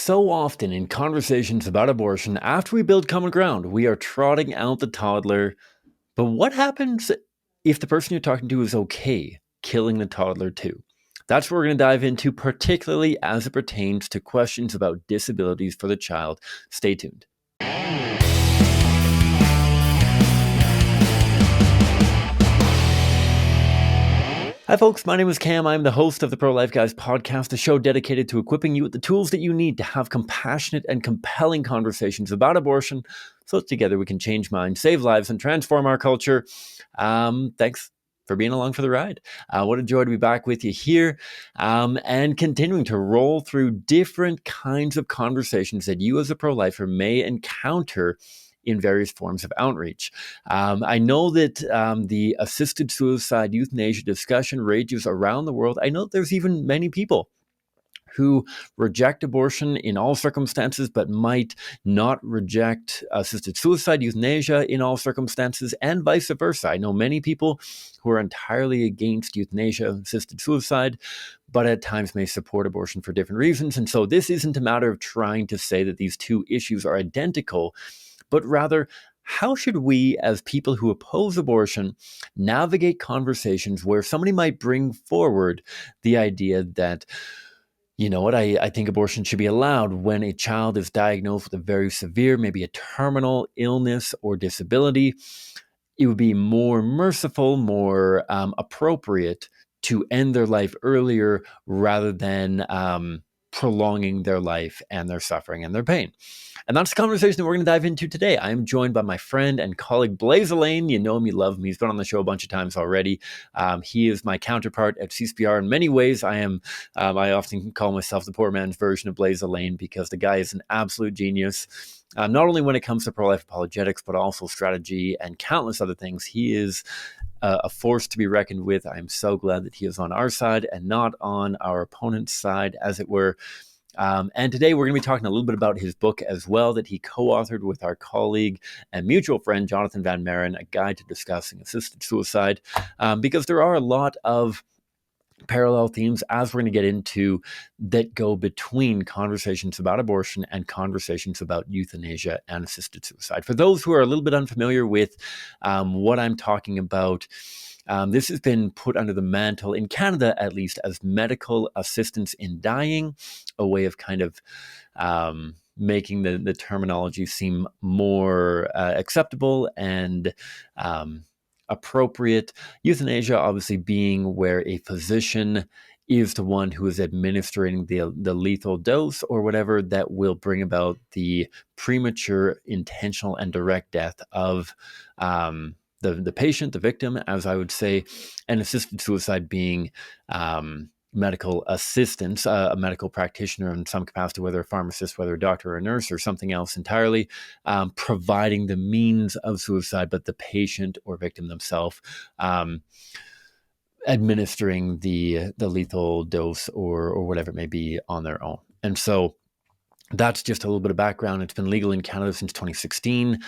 So often in conversations about abortion, after we build common ground, we are trotting out the toddler. But what happens if the person you're talking to is okay killing the toddler too? That's what we're going to dive into, particularly as it pertains to questions about disabilities for the child. Stay tuned. Hi folks, my name is Cam. I'm the host of the Pro-Life Guys podcast, a show dedicated to equipping you with the tools that you need to have compassionate and compelling conversations about abortion so that together we can change minds, save lives, and transform our culture. Thanks for being along for the ride. What a joy to be back with you here and continuing to roll through different kinds of conversations that you as a pro-lifer may encounter in various forms of outreach. I know that the assisted suicide euthanasia discussion rages around the world. I know there's even many people who reject abortion in all circumstances, but might not reject assisted suicide, euthanasia in all circumstances, and vice versa. I know many people who are entirely against euthanasia, assisted suicide, but at times may support abortion for different reasons. And so this isn't a matter of trying to say that these two issues are identical, but rather, how should we, as people who oppose abortion, navigate conversations where somebody might bring forward the idea that, you know what, I think abortion should be allowed when a child is diagnosed with a very severe, maybe a terminal illness or disability. It would be more merciful, more appropriate to end their life earlier rather than prolonging their life and their suffering and their pain. And that's the conversation that we're going to dive into today. I am joined by my friend and colleague, Blaise Alleyne. You know him, you love him. He's been on the show a bunch of times already. He is my counterpart at CCBR in many ways. I often call myself the poor man's version of Blaise Alleyne because the guy is an absolute genius. Not only when it comes to pro-life apologetics, but also strategy and countless other things. He is a force to be reckoned with. I'm so glad that he is on our side and not on our opponent's side, as it were. And today we're going to be talking a little bit about his book as well that he co-authored with our colleague and mutual friend, Jonathan Van Maren, A Guide to Discussing Assisted Suicide, because there are a lot of parallel themes, as we're going to get into, that go between conversations about abortion and conversations about euthanasia and assisted suicide. For those who are a little bit unfamiliar with what I'm talking about, this has been put under the mantle, in Canada at least, as medical assistance in dying, a way of kind of making the terminology seem more acceptable and appropriate. Euthanasia obviously being where a physician is the one who is administering the lethal dose or whatever that will bring about the premature, intentional, and direct death of the patient, the victim, as I would say, and assisted suicide being medical assistance, a medical practitioner in some capacity, whether a pharmacist, whether a doctor or a nurse or something else entirely, providing the means of suicide, but the patient or victim themselves administering the lethal dose or whatever it may be on their own. And so that's just a little bit of background. It's been legal in Canada since 2016.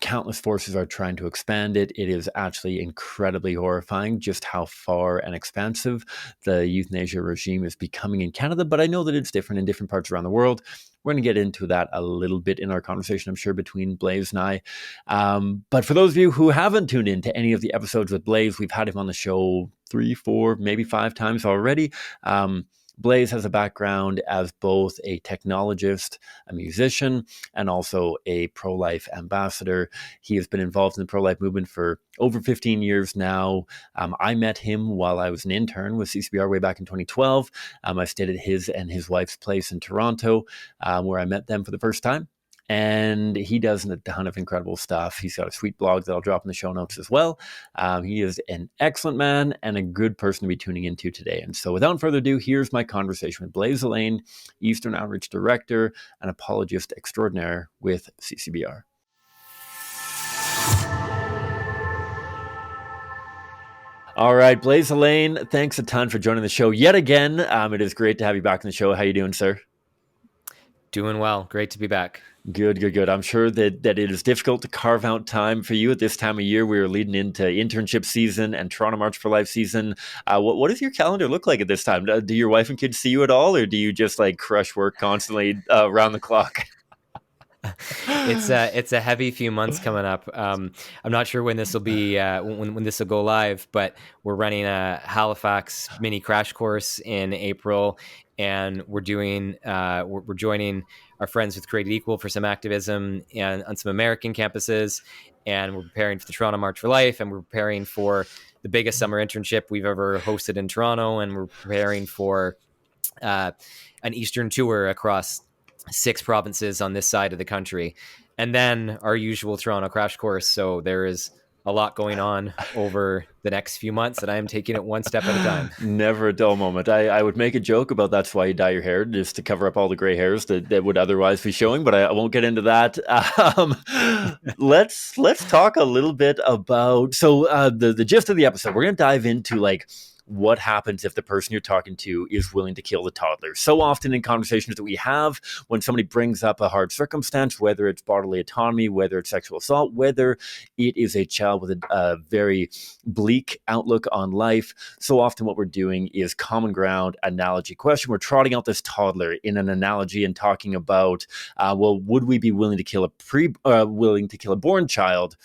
Countless forces are trying to expand it. It is actually incredibly horrifying just how far and expansive the euthanasia regime is becoming in Canada, but I know that it's different in different parts around the world. We're going to get into that a little bit in our conversation, I'm sure, between Blaise and I. But for those of you who haven't tuned into any of the episodes with Blaise, we've had him on the show 3, 4, maybe 5 times already. Blaise has a background as both a technologist, a musician, and also a pro-life ambassador. He has been involved in the pro-life movement for over 15 years now. I met him while I was an intern with CCBR way back in 2012. I stayed at his and his wife's place in Toronto, where I met them for the first time. And he does a ton of incredible stuff. He's got a sweet blog that I'll drop in the show notes as well. He is an excellent man and a good person to be tuning into today. And so without further ado, here's my conversation with Blaise Alleyne, Eastern Outreach Director and Apologist Extraordinaire with CCBR. All right, Blaise Alleyne, thanks a ton for joining the show yet again. It is great to have you back on the show. How you doing, sir? Doing well. Great to be back. Good, good, good. I'm sure that it is difficult to carve out time for you at this time of year. We are leading into internship season and Toronto March for Life season. What does your calendar look like at this time? Do your wife and kids see you at all, or do you just like crush work constantly around the clock? It's a heavy few months coming up. I'm not sure when this will be when this will go live, but we're running a Halifax mini crash course in April, and we're joining our friends with Created Equal for some activism and on some American campuses, and we're preparing for the Toronto March for Life, and we're preparing for the biggest summer internship we've ever hosted in Toronto, and we're preparing for uh, an Eastern tour across 6 provinces on this side of the country, and then our usual Toronto crash course. So there is a lot going on over the next few months, and I am taking it one step at a time. Never a dull moment. I would make a joke about that's why you dye your hair, just to cover up all the gray hairs that would otherwise be showing, but I won't get into that. Um, let's talk a little bit about the gist of the episode. We're gonna dive into like what happens if the person you're talking to is willing to kill the toddler. So often in conversations that we have, when somebody brings up a hard circumstance, whether it's bodily autonomy, whether it's sexual assault, whether it is a child with a very bleak outlook on life, so often what we're doing is common ground analogy question. We're trotting out this toddler in an analogy and talking about, would we be willing to kill a born child?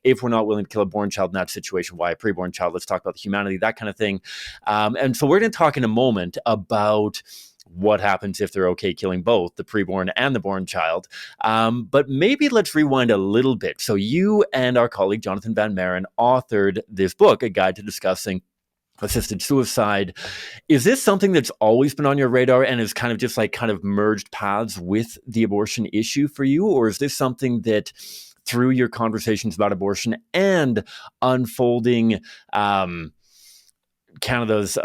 If we're not willing to kill a born child in that situation, why a preborn child? Let's talk about the humanity, that kind of thing. And so we're going to talk in a moment about what happens if they're okay killing both the preborn and the born child. But maybe let's rewind a little bit. So you and our colleague, Jonathan Van Maren, authored this book, A Guide to Discussing Assisted Suicide. Is this something that's always been on your radar and is kind of just like kind of merged paths with the abortion issue for you? Or is this something that through your conversations about abortion and unfolding Canada's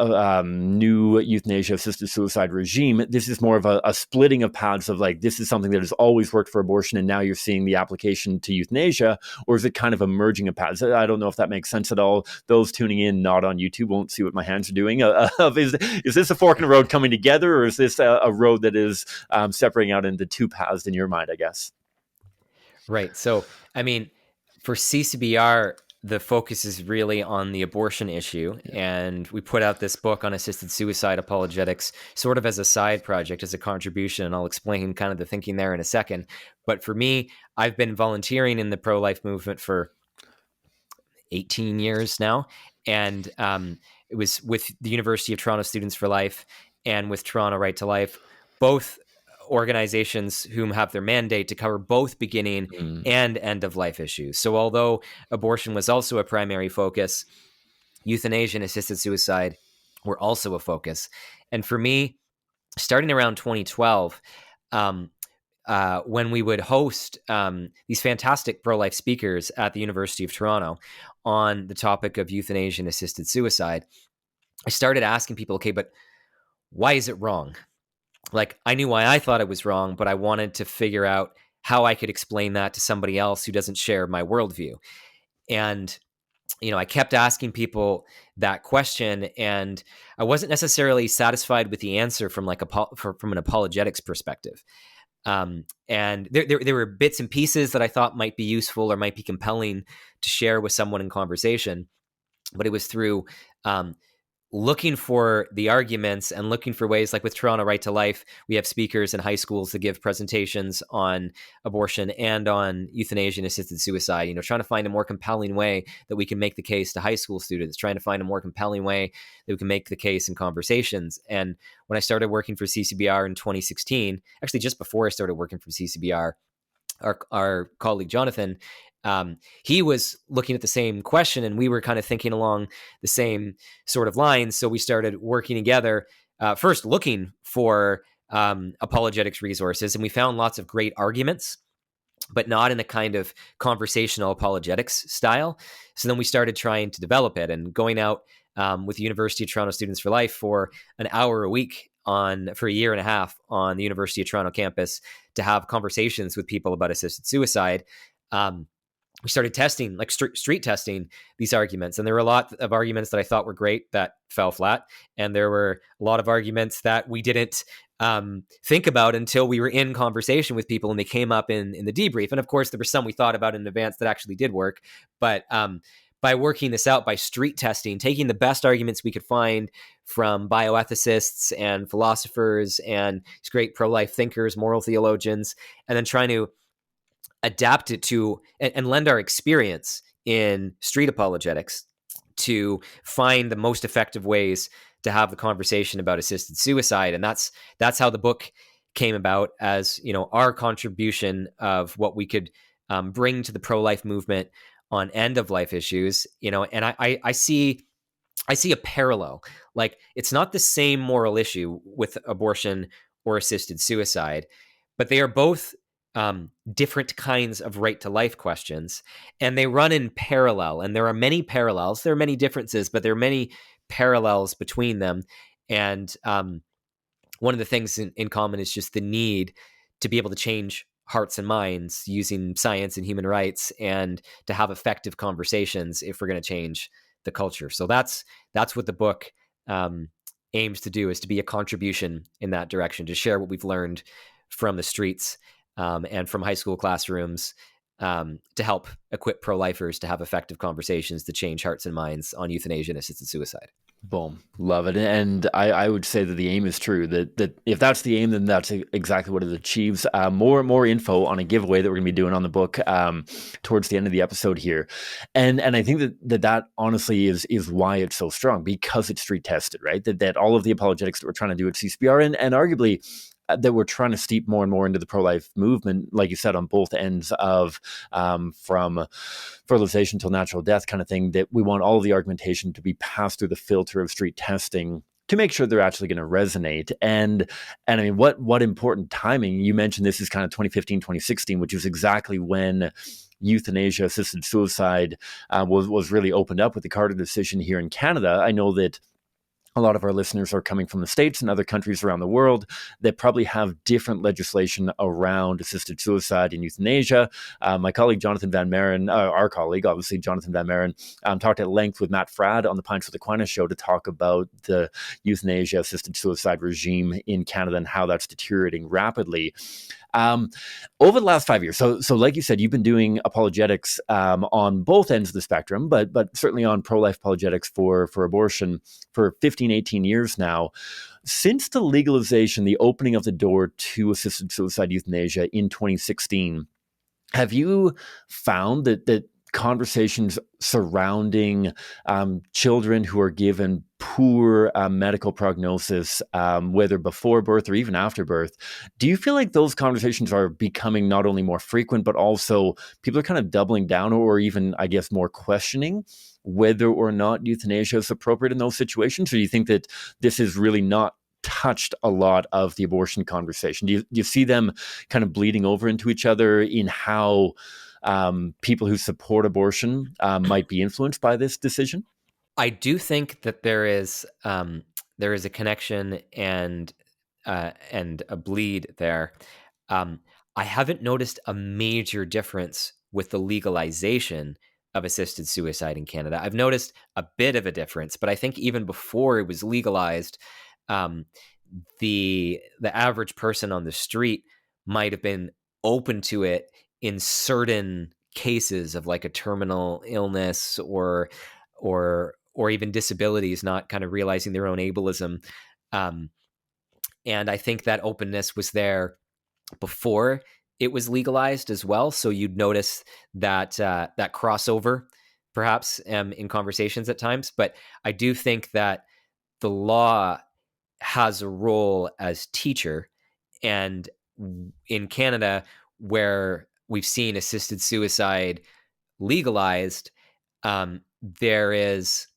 new euthanasia assisted suicide regime, this is more of a splitting of paths of like, this is something that has always worked for abortion and now you're seeing the application to euthanasia? Or is it kind of a merging of paths? I don't know if that makes sense at all. Those tuning in, not on YouTube, won't see what my hands are doing. Is this a fork in the road coming together, or is this a road that is separating out into two paths in your mind, I guess? Right. So, I mean, for CCBR, the focus is really on the abortion issue. Yeah. And we put out this book on assisted suicide apologetics sort of as a side project, as a contribution. And I'll explain kind of the thinking there in a second. But for me, I've been volunteering in the pro-life movement for 18 years now. And it was with the University of Toronto Students for Life and with Toronto Right to Life, both organizations whom have their mandate to cover both beginning and end of life issues. So although abortion was also a primary focus, euthanasia and assisted suicide were also a focus. And for me, starting around 2012, when we would host these fantastic pro-life speakers at the University of Toronto on the topic of euthanasia and assisted suicide, I started asking people, okay, but why is it wrong? Like, I knew why I thought it was wrong, but I wanted to figure out how I could explain that to somebody else who doesn't share my worldview. And, I kept asking people that question, and I wasn't necessarily satisfied with the answer from from an apologetics perspective. And there were bits and pieces that I thought might be useful or might be compelling to share with someone in conversation, but it was through looking for the arguments and looking for ways, like with Toronto Right to Life, we have speakers in high schools that give presentations on abortion and on euthanasia and assisted suicide, trying to find a more compelling way that we can make the case to high school students, trying to find a more compelling way that we can make the case in conversations. And when I started working for CCBR in 2016, actually just before I started working for CCBR, our colleague Jonathan, he was looking at the same question, and we were kind of thinking along the same sort of lines. So we started working together, first looking for apologetics resources, and we found lots of great arguments, but not in a kind of conversational apologetics style. So then we started trying to develop it and going out with the University of Toronto Students for Life for an hour a week for a year and a half on the University of Toronto campus to have conversations with people about assisted suicide. We started testing, like street testing, these arguments. And there were a lot of arguments that I thought were great that fell flat. And there were a lot of arguments that we didn't think about until we were in conversation with people and they came up in the debrief. And of course, there were some we thought about in advance that actually did work. But by working this out, by street testing, taking the best arguments we could find from bioethicists and philosophers and these great pro-life thinkers, moral theologians, and then trying to adapt it to and lend our experience in street apologetics to find the most effective ways to have the conversation about assisted suicide. And that's how the book came about, as our contribution of what we could bring to the pro-life movement on end of life issues. And I see a parallel. Like, it's not the same moral issue with abortion or assisted suicide, but they are both different kinds of right to life questions, and they run in parallel. And there are many parallels. There are many differences, but there are many parallels between them. And one of the things in common is just the need to be able to change hearts and minds using science and human rights, and to have effective conversations if we're going to change the culture. So that's what the book aims to do, is to be a contribution in that direction, to share what we've learned from the streets and from high school classrooms, to help equip pro-lifers to have effective conversations to change hearts and minds on euthanasia and assisted suicide. Boom. Love it. And I would say that the aim is true, that if that's the aim, then that's exactly what it achieves. More info on a giveaway that we're going to be doing on the book towards the end of the episode here. And I think that honestly is why it's so strong, because it's street tested, right? That all of the apologetics that we're trying to do at CCBR and arguably that we're trying to steep more and more into the pro-life movement, like you said, on both ends of from fertilization till natural death kind of thing, that we want all of the argumentation to be passed through the filter of street testing to make sure they're actually going to resonate. And I mean, what important timing. You mentioned this is kind of 2015, 2016, which is exactly when euthanasia assisted suicide was really opened up with the Carter decision here in Canada. I know that a lot of our listeners are coming from the States and other countries around the world that probably have different legislation around assisted suicide and euthanasia. My colleague, Jonathan Van Maren, our colleague, obviously, Jonathan Van Maren, talked at length with Matt Fradd on the Pints with Aquinas show to talk about the euthanasia assisted suicide regime in Canada and how that's deteriorating rapidly. Over the last 5 years, so like you said, you've been doing apologetics on both ends of the spectrum, but certainly on pro-life apologetics for abortion for 15, 18 years now. Since the legalization, the opening of the door to assisted suicide euthanasia in 2016, have you found that conversations surrounding children who are given poor medical prognosis, whether before birth or even after birth, do you feel like those conversations are becoming not only more frequent, but also people are kind of doubling down, or even, I guess, more questioning whether or not euthanasia is appropriate in those situations? Or do you think that this is really not touched a lot of the abortion conversation? Do you see them kind of bleeding over into each other in how people who support abortion might be influenced by this decision? I do think that there is a connection and a bleed there. I haven't noticed a major difference with the legalization of assisted suicide in Canada. I've noticed a bit of a difference, but I think even before it was legalized, the average person on the street might have been open to it in certain cases of like a terminal illness or even disabilities, not kind of realizing their own ableism. And I think that openness was there before it was legalized as well. So you'd notice that that crossover perhaps in conversations at times. But I do think that the law has a role as teacher. And in Canada, where we've seen assisted suicide legalized, there is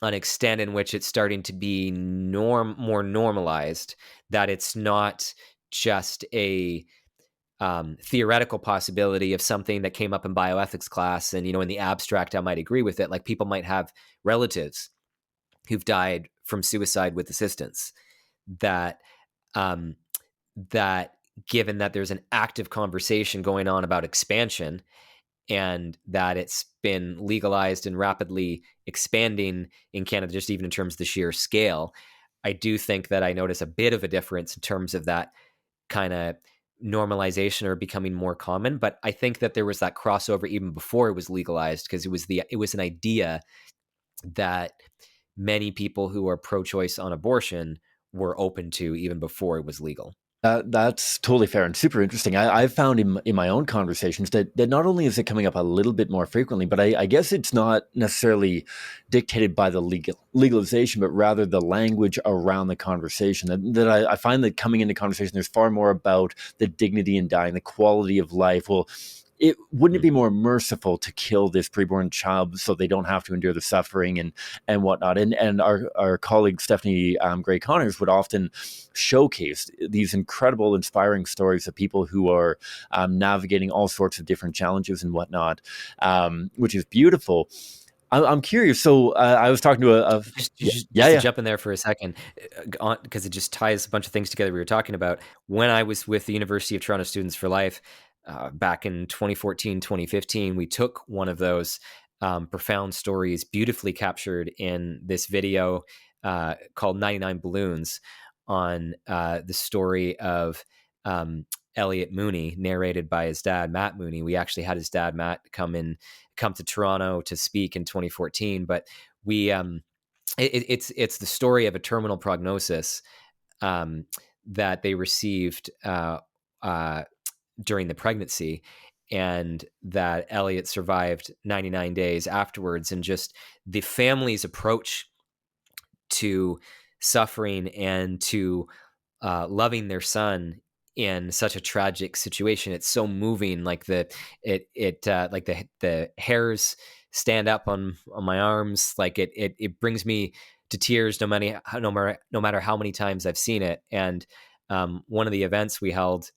an extent in which it's starting to be more normalized, that it's not just a theoretical possibility of something that came up in bioethics class. And, in the abstract, I might agree with it. Like, people might have relatives who've died from suicide with assistance, that given that there's an active conversation going on about expansion, and that it's been legalized and rapidly expanding in Canada, just even in terms of the sheer scale, I do think that I notice a bit of a difference in terms of that kind of normalization or becoming more common. But I think that there was that crossover even before it was legalized, because it was an idea that many people who are pro-choice on abortion were open to even before it was legal. That's totally fair and super interesting. I've found in my own conversations that not only is it coming up a little bit more frequently, but I guess it's not necessarily dictated by the legalization, but rather the language around the conversation. That I find that coming into conversation, there's far more about the dignity in dying, the quality of life. Well, wouldn't it be more merciful to kill this preborn child so they don't have to endure the suffering and whatnot? And our colleague Stephanie Gray Connors would often showcase these incredible, inspiring stories of people who are navigating all sorts of different challenges and whatnot, which is beautiful. I'm curious. So I was talking to Just to jump in there for a second, because it just ties a bunch of things together we were talking about. When I was with the University of Toronto Students for Life back in 2014, 2015, we took one of those profound stories, beautifully captured in this video called 99 Balloons, on the story of Elliot Mooney, narrated by his dad, Matt Mooney. We actually had his dad, Matt, come to Toronto to speak in 2014, but we it's the story of a terminal prognosis that they received during the pregnancy, and that Elliot survived 99 days afterwards, and just the family's approach to suffering and to loving their son in such a tragic situation. It's so moving. Like like the hairs stand up on my arms. Like it brings me to tears no matter how many times I've seen it. And one of the events we held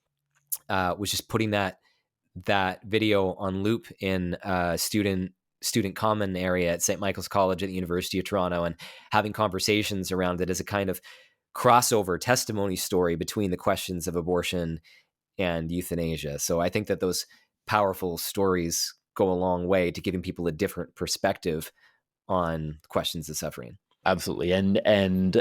was just putting that video on loop in student common area at St. Michael's College at the University of Toronto, and having conversations around it as a kind of crossover testimony story between the questions of abortion and euthanasia. So I think that those powerful stories go a long way to giving people a different perspective on questions of suffering. Absolutely. And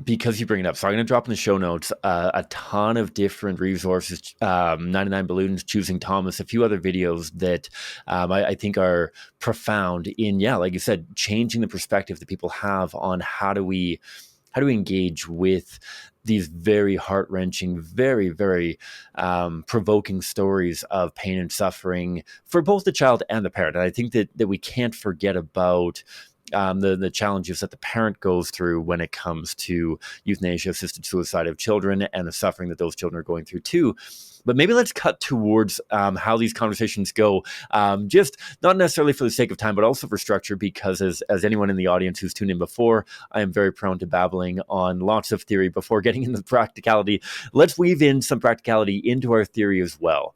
because you bring it up, so I'm going to drop in the show notes a ton of different resources, 99 Balloons, Choosing Thomas, a few other videos that I think are profound in, like you said, changing the perspective that people have on how do we engage with these very heart-wrenching, very, very provoking stories of pain and suffering for both the child and the parent. And I think that we can't forget about the challenges that the parent goes through when it comes to euthanasia, assisted suicide of children, and the suffering that those children are going through too. But maybe let's cut towards how these conversations go, just not necessarily for the sake of time, but also for structure, because as anyone in the audience who's tuned in before, I am very prone to babbling on lots of theory before getting into practicality. Let's weave in some practicality into our theory as well.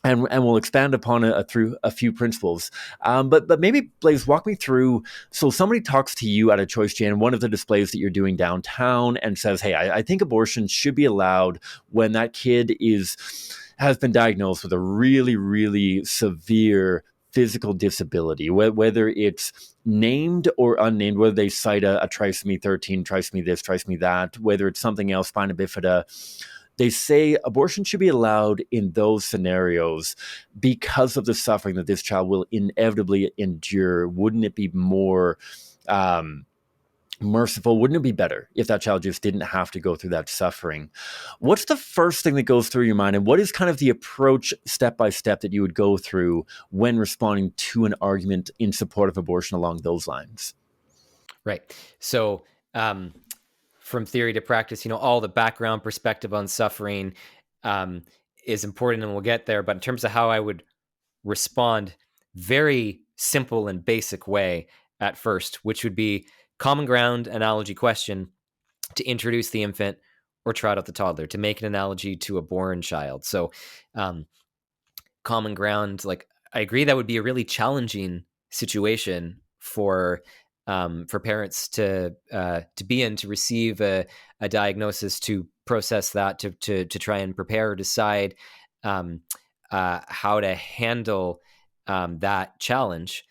And we'll expand upon it through a few principles. But maybe, Blaise, walk me through. So somebody talks to you at a Choice Jan, one of the displays that you're doing downtown, and says, hey, I think abortion should be allowed when that kid has been diagnosed with a really, really severe physical disability, whether it's named or unnamed, whether they cite a trisomy 13, trisomy this, trisomy that, whether it's something else, spina bifida. They say abortion should be allowed in those scenarios because of the suffering that this child will inevitably endure. Wouldn't it be more merciful? Wouldn't it be better if that child just didn't have to go through that suffering? What's the first thing that goes through your mind, and what is kind of the approach step by step that you would go through when responding to an argument in support of abortion along those lines? Right. So, from theory to practice, all the background perspective on suffering is important, and we'll get there. But in terms of how I would respond, very simple and basic way at first, which would be common ground analogy question to introduce the infant or trot out the toddler, to make an analogy to a born child. So common ground, like, I agree that would be a really challenging situation for parents to be in, to receive a diagnosis, to process that, to try and prepare or decide how to handle that challenge.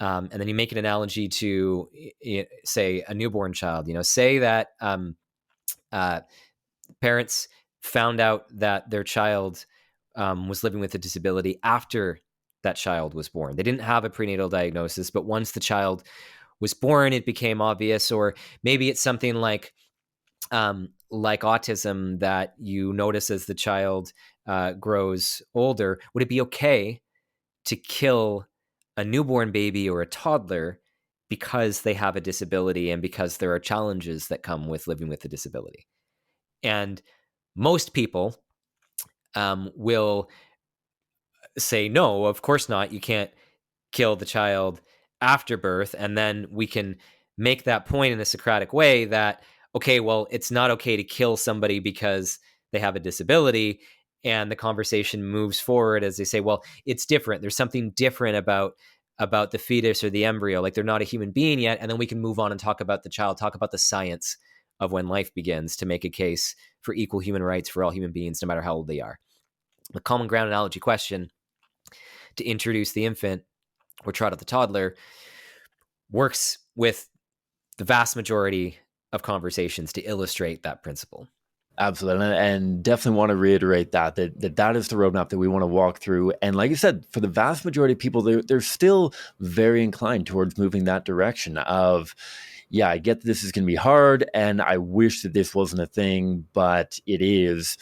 And then you make an analogy to, say, a newborn child. Say that parents found out that their child was living with a disability after that child was born. They didn't have a prenatal diagnosis, but once the child was born, it became obvious. Or maybe it's something like autism that you notice as the child grows older. Would it be okay to kill a newborn baby or a toddler because they have a disability and because there are challenges that come with living with a disability? And most people will say, no, of course not. You can't kill the child after birth. And then we can make that point in a Socratic way that, okay, well, it's not okay to kill somebody because they have a disability. And the conversation moves forward as they say, well, it's different. There's something different about the fetus or the embryo. Like, they're not a human being yet. And then we can move on and talk about the child, talk about the science of when life begins to make a case for equal human rights for all human beings, no matter how old they are. The common ground analogy question to introduce the infant or trot at the toddler works with the vast majority of conversations to illustrate that principle. Absolutely. And definitely want to reiterate that is the roadmap that we want to walk through. And like you said, for the vast majority of people, they're still very inclined towards moving that direction of, yeah, I get that this is going to be hard and I wish that this wasn't a thing, but it is.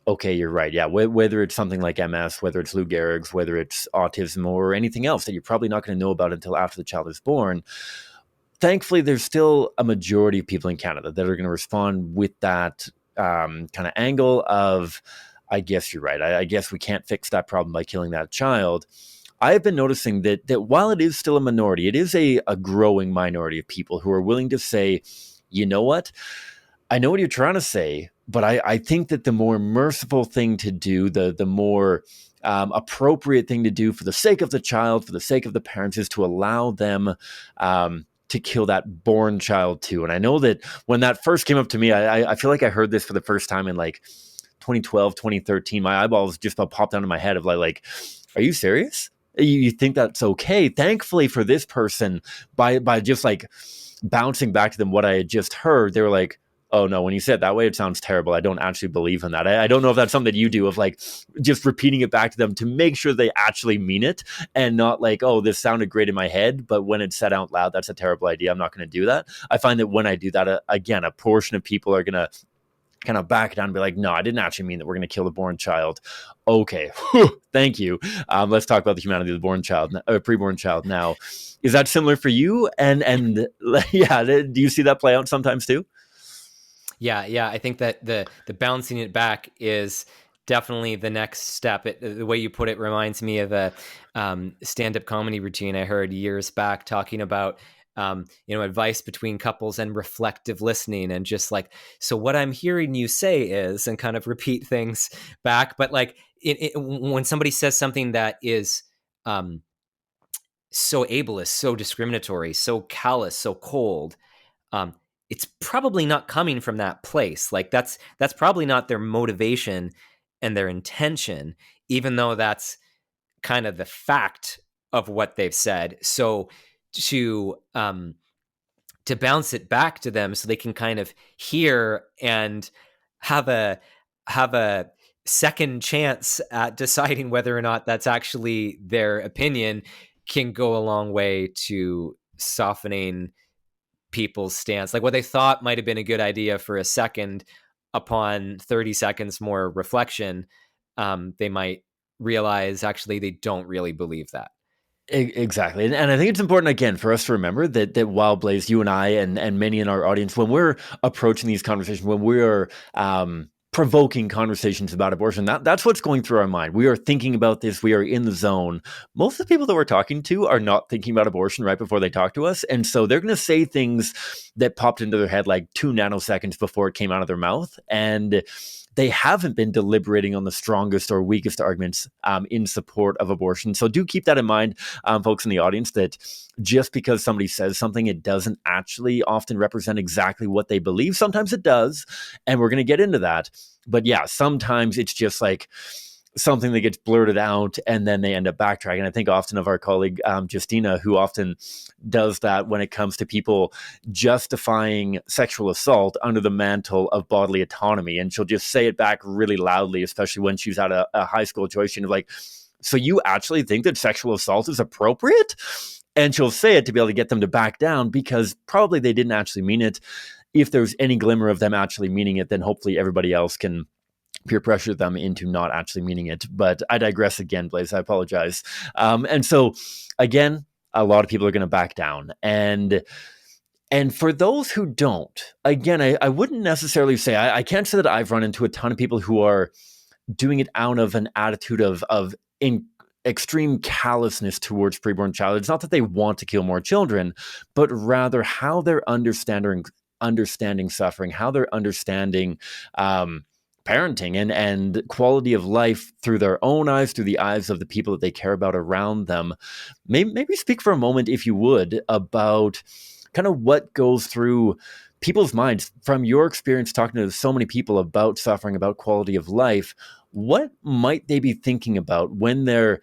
Okay, you're right. Yeah, whether it's something like MS, whether it's Lou Gehrig's, whether it's autism or anything else that you're probably not going to know about until after the child is born, thankfully, there's still a majority of people in Canada that are going to respond with that kind of angle of, I guess you're right. I guess we can't fix that problem by killing that child. I've been noticing that while it is still a minority, it is a growing minority of people who are willing to say, you know what? I know what you're trying to say, but I think that the more merciful thing to do, the more appropriate thing to do for the sake of the child, for the sake of the parents, is to allow them to kill that born child too. And I know that when that first came up to me, I feel like I heard this for the first time in like 2012, 2013. My eyeballs just about popped out of my head of like, are you serious? You think that's okay? Thankfully for this person, by just like bouncing back to them what I had just heard, they were like, oh no, when you say it that way, it sounds terrible. I don't actually believe in that. I don't know if that's something that you do of like just repeating it back to them to make sure they actually mean it and not like, oh, this sounded great in my head, but when it's said out loud, that's a terrible idea. I'm not going to do that. I find that when I do that, again, a portion of people are going to kind of back down and be like, no, I didn't actually mean that we're going to kill the born child. Okay, thank you. Let's talk about the humanity of the born child, or preborn child now. Is that similar for you? And yeah, do you see that play out sometimes too? Yeah. I think that the bouncing it back is definitely the next step. The way you put it reminds me of a stand-up comedy routine I heard years back talking about advice between couples and reflective listening, and just like, so what I'm hearing you say is, and kind of repeat things back. But like when somebody says something that is so ableist, so discriminatory, so callous, so cold, it's probably not coming from that place. Like that's probably not their motivation and their intention, even though that's kind of the fact of what they've said. So to bounce it back to them so they can kind of hear and have a second chance at deciding whether or not that's actually their opinion can go a long way to softening people's stance. Like what they thought might have been a good idea for a second, upon 30 seconds more reflection, they might realize actually they don't really believe that. Exactly. And I think it's important, again, for us to remember that while Blaise, you and I and many in our audience, when we're approaching these conversations, when we're provoking conversations about abortion, that's what's going through our mind. We are thinking about this. We are in the zone. Most of the people that we're talking to are not thinking about abortion right before they talk to us. And so they're going to say things that popped into their head like 2 nanoseconds before it came out of their mouth. And they haven't been deliberating on the strongest or weakest arguments in support of abortion. So do keep that in mind, folks in the audience, that just because somebody says something, it doesn't actually often represent exactly what they believe. Sometimes it does, and we're going to get into that. But yeah, sometimes it's just like something that gets blurted out and then they end up backtracking. I think often of our colleague Justina, who often does that when it comes to people justifying sexual assault under the mantle of bodily autonomy. And she'll just say it back really loudly, especially when she's at a high school choice. She's like, so you actually think that sexual assault is appropriate? And she'll say it to be able to get them to back down because probably they didn't actually mean it. If there's any glimmer of them actually meaning it, then hopefully everybody else can peer pressure them into not actually meaning it. But I digress again, Blaise. I apologize. And so, again, a lot of people are going to back down. And for those who don't, again, I wouldn't necessarily say, I can't say that I've run into a ton of people who are doing it out of an attitude of extreme callousness towards preborn child. It's not that they want to kill more children, but rather how they're understanding suffering, how they're understanding parenting and quality of life through their own eyes, through the eyes of the people that they care about around them. Maybe speak for a moment, if you would, about kind of what goes through people's minds from your experience talking to so many people about suffering, about quality of life. What might they be thinking about when they're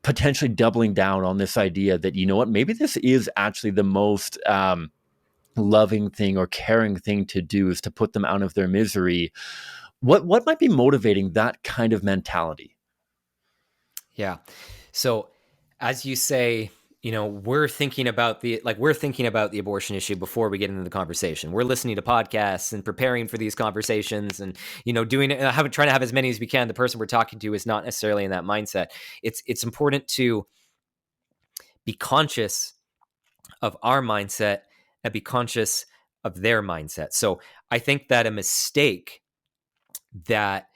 potentially doubling down on this idea that, you know what, maybe this is actually the most loving thing or caring thing to do, is to put them out of their misery? What might be motivating that kind of mentality? Yeah. So as you say, we're thinking about the abortion issue before we get into the conversation. We're listening to podcasts and preparing for these conversations, and trying to have as many as we can. The person we're talking to is not necessarily in that mindset. It's important to be conscious of our mindset and be conscious of their mindset. So I think that a mistake that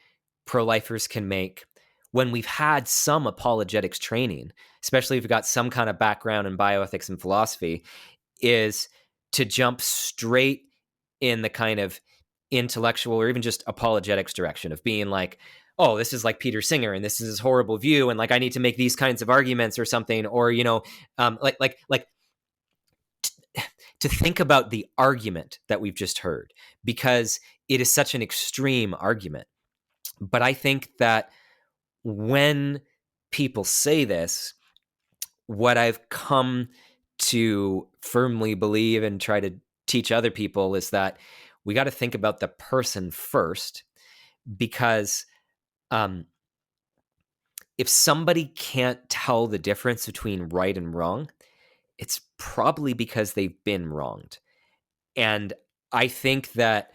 pro-lifers can make when we've had some apologetics training, especially if we've got some kind of background in bioethics and philosophy, is to jump straight in the kind of intellectual or even just apologetics direction of being like, oh, this is like Peter Singer and this is his horrible view, and like I need to make these kinds of arguments or something, or to think about the argument that we've just heard, because it is such an extreme argument. But I think that when people say this, what I've come to firmly believe and try to teach other people is that we got to think about the person first, because if somebody can't tell the difference between right and wrong, it's probably because they've been wronged. And I think that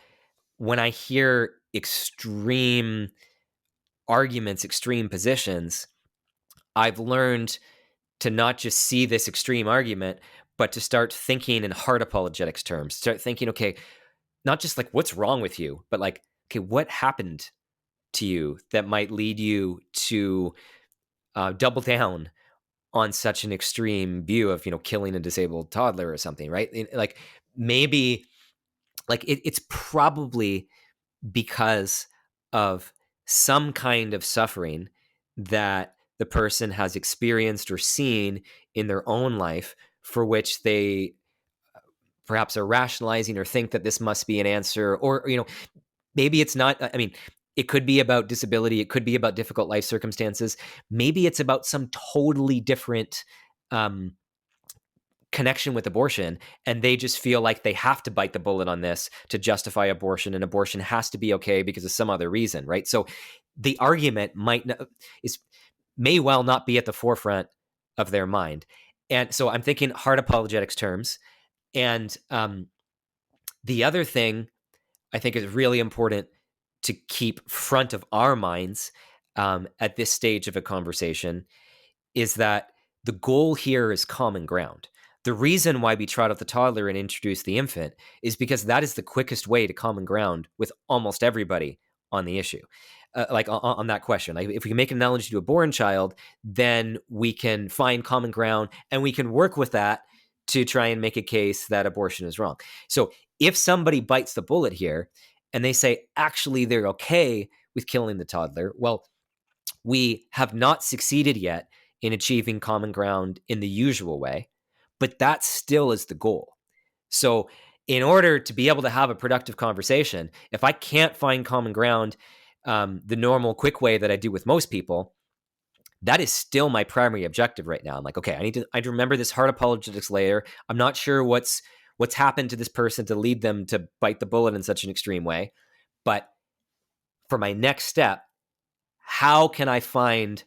when I hear extreme arguments, extreme positions, I've learned to not just see this extreme argument, but to start thinking in hard apologetics terms. Start thinking, okay, not just like what's wrong with you, but like, okay, what happened to you that might lead you to double down on such an extreme view of, killing a disabled toddler or something, right? Like maybe like it's probably because of some kind of suffering that the person has experienced or seen in their own life, for which they perhaps are rationalizing or think that this must be an answer, or maybe it's not. I mean, it could be about disability, it could be about difficult life circumstances, maybe it's about some totally different connection with abortion, and they just feel like they have to bite the bullet on this to justify abortion, and abortion has to be okay because of some other reason, right? So the argument may well not be at the forefront of their mind. And so I'm thinking hard apologetics terms. And the other thing I think is really important to keep front of our minds at this stage of a conversation is that the goal here is common ground. The reason why we trot out the toddler and introduce the infant is because that is the quickest way to common ground with almost everybody on the issue. On that question, like if we can make an analogy to a born child, then we can find common ground and we can work with that to try and make a case that abortion is wrong. So if somebody bites the bullet here and they say, actually, they're okay with killing the toddler, well, we have not succeeded yet in achieving common ground in the usual way, but that still is the goal. So in order to be able to have a productive conversation, if I can't find common ground the normal quick way that I do with most people, that is still my primary objective right now. I'm like, okay, I need to remember this hard apologetics layer. I'm not sure what's happened to this person to lead them to bite the bullet in such an extreme way. But for my next step, how can I find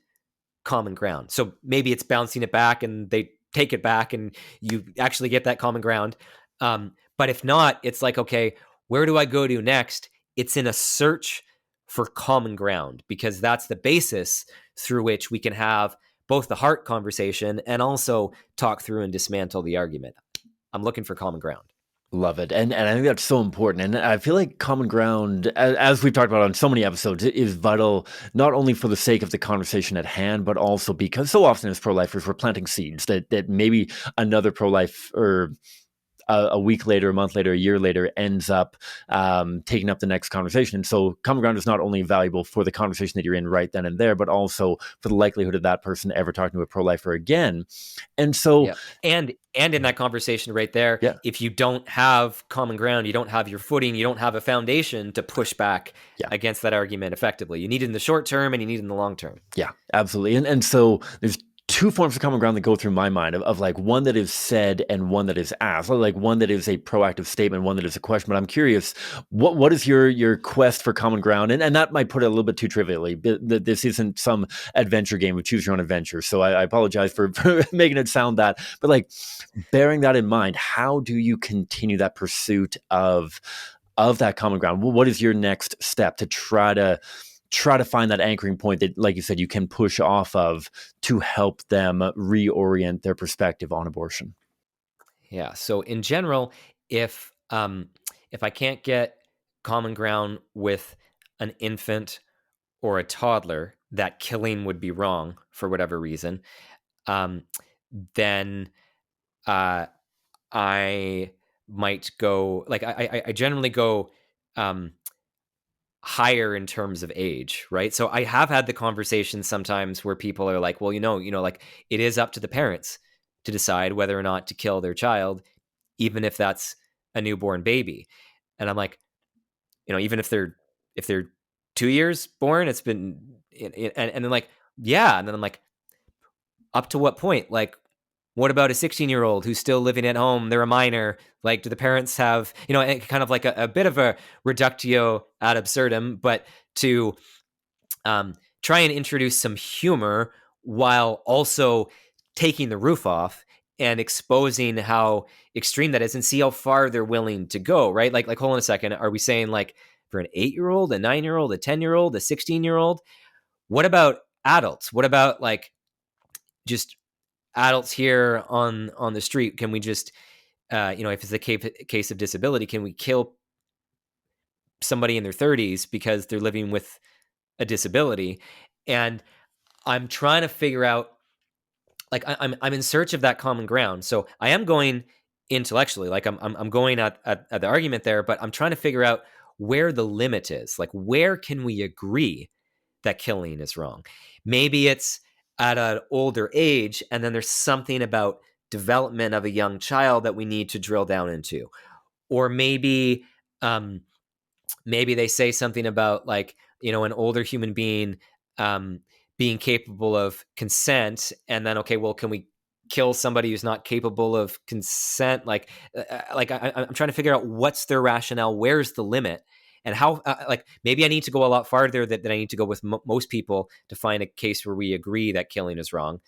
common ground? So maybe it's bouncing it back and they take it back and you actually get that common ground. But if not, it's like, okay, where do I go to next? It's in a search for common ground, because that's the basis through which we can have both the heart conversation and also talk through and dismantle the argument. I'm looking for common ground. Love it. And I think that's so important. And I feel like common ground, as we've talked about on so many episodes, is vital, not only for the sake of the conversation at hand, but also because so often as pro-lifers, we're planting seeds that maybe another pro-life or a week later, a month later, a year later ends up taking up the next conversation. And so common ground is not only valuable for the conversation that you're in right then and there, but also for the likelihood of that person ever talking to a pro-lifer again. And so... Yeah. And in that conversation right there, yeah. if you don't have common ground, you don't have your footing, you don't have a foundation to push back against that argument effectively. You need it in the short term and you need it in the long term. Yeah, absolutely. And so there's two forms of common ground that go through my mind of like one that is said and one that is asked, like one that is a proactive statement, one that is a question. But I'm curious, what is your quest for common ground? And that might put it a little bit too trivially. This isn't some adventure game of choose your own adventure. So I apologize for making it sound that. But like bearing that in mind, how do you continue that pursuit of that common ground? What is your next step to try to find that anchoring point that, like you said, you can push off of to help them reorient their perspective on abortion? Yeah. So in general, if I can't get common ground with an infant or a toddler that killing would be wrong for whatever reason, then I might go like I generally go higher in terms of age, right? So I have had the conversation sometimes where people are like, well, like it is up to the parents to decide whether or not to kill their child, even if that's a newborn baby. And I'm like, even if they're 2 years born, it's been, and then like, yeah. And then I'm like, up to what point? Like, what about a 16-year-old who's still living at home? They're a minor. Like, do the parents have, kind of like a bit of a reductio ad absurdum, but to try and introduce some humor while also taking the roof off and exposing how extreme that is and see how far they're willing to go, right? Like hold on a second. Are we saying like for an 8-year-old, a 9-year-old, a 10-year-old, a 16-year-old? What about adults? What about like just adults here on the street? Can we just if it's a case of disability, can we kill somebody in their 30s because they're living with a disability? And I'm trying to figure out, like, I'm in search of that common ground. So I am going intellectually, like I'm going at the argument there, but I'm trying to figure out where the limit is. Like, where can we agree that killing is wrong? Maybe it's at an older age, and then there's something about development of a young child that we need to drill down into. Or maybe they say something about like, an older human being being capable of consent, and then, okay, well, can we kill somebody who's not capable of consent? Like I'm trying to figure out what's their rationale, where's the limit, and how, like, maybe I need to go a lot farther than I need to go with most people to find a case where we agree that killing is wrong.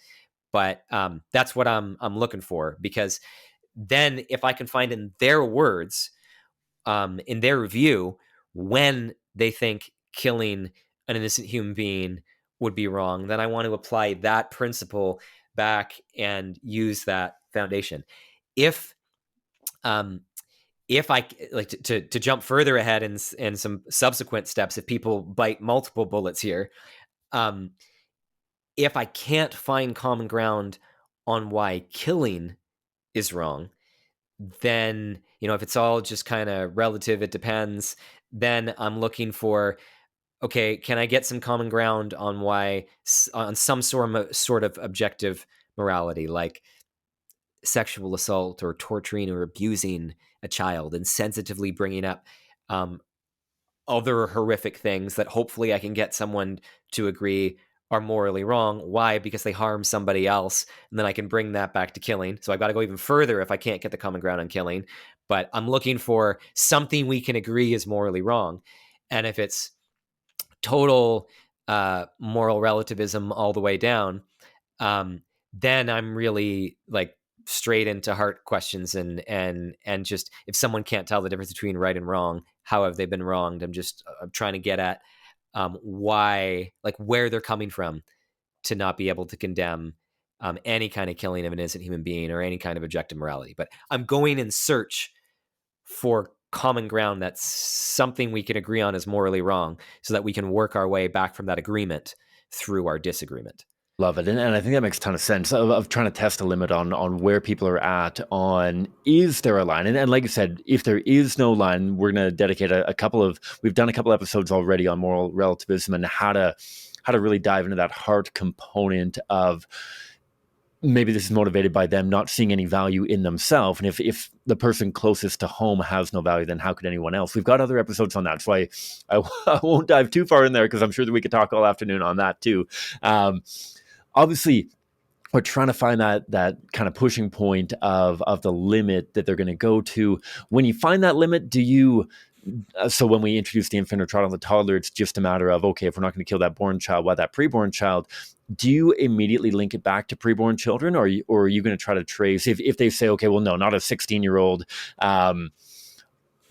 But that's what I'm looking for, because then if I can find in their words, in their view, when they think killing an innocent human being would be wrong, then I want to apply that principle back and use that foundation. If I like to jump further ahead and some subsequent steps, if people bite multiple bullets here, if I can't find common ground on why killing is wrong, then, if it's all just kind of relative, it depends, then I'm looking for, okay, can I get some common ground on some sort of objective morality, like sexual assault or torturing or abusing a child, and sensitively bringing up other horrific things that hopefully I can get someone to agree are morally wrong. Why? Because they harm somebody else, and then I can bring that back to killing. So I've got to go even further if I can't get the common ground on killing. But I'm looking for something we can agree is morally wrong. And if it's total moral relativism all the way down, then I'm really like straight into heart questions, and just if someone can't tell the difference between right and wrong, how have they been wronged? I'm trying to get at why, like where they're coming from to not be able to condemn any kind of killing of an innocent human being or any kind of objective morality. But I'm going in search for common ground that's something we can agree on is morally wrong, so that we can work our way back from that agreement through our disagreement. Love it. And I think that makes a ton of sense of trying to test a limit on where people are at on, is there a line? And like you said, if there is no line, we're going to dedicate we've done a couple episodes already on moral relativism and how to really dive into that heart component of, maybe this is motivated by them not seeing any value in themselves. And if the person closest to home has no value, then how could anyone else? We've got other episodes on that. So I won't dive too far in there, because I'm sure that we could talk all afternoon on that too. Obviously, we're trying to find that kind of pushing point of the limit that they're going to go to. When you find that limit, do you... So when we introduce the infant or trot on the toddler, it's just a matter of, okay, if we're not going to kill that born child, why that preborn child? Do you immediately link it back to preborn children, or are you going to try to trace, if they say, okay, well, no, not a 16-year-old,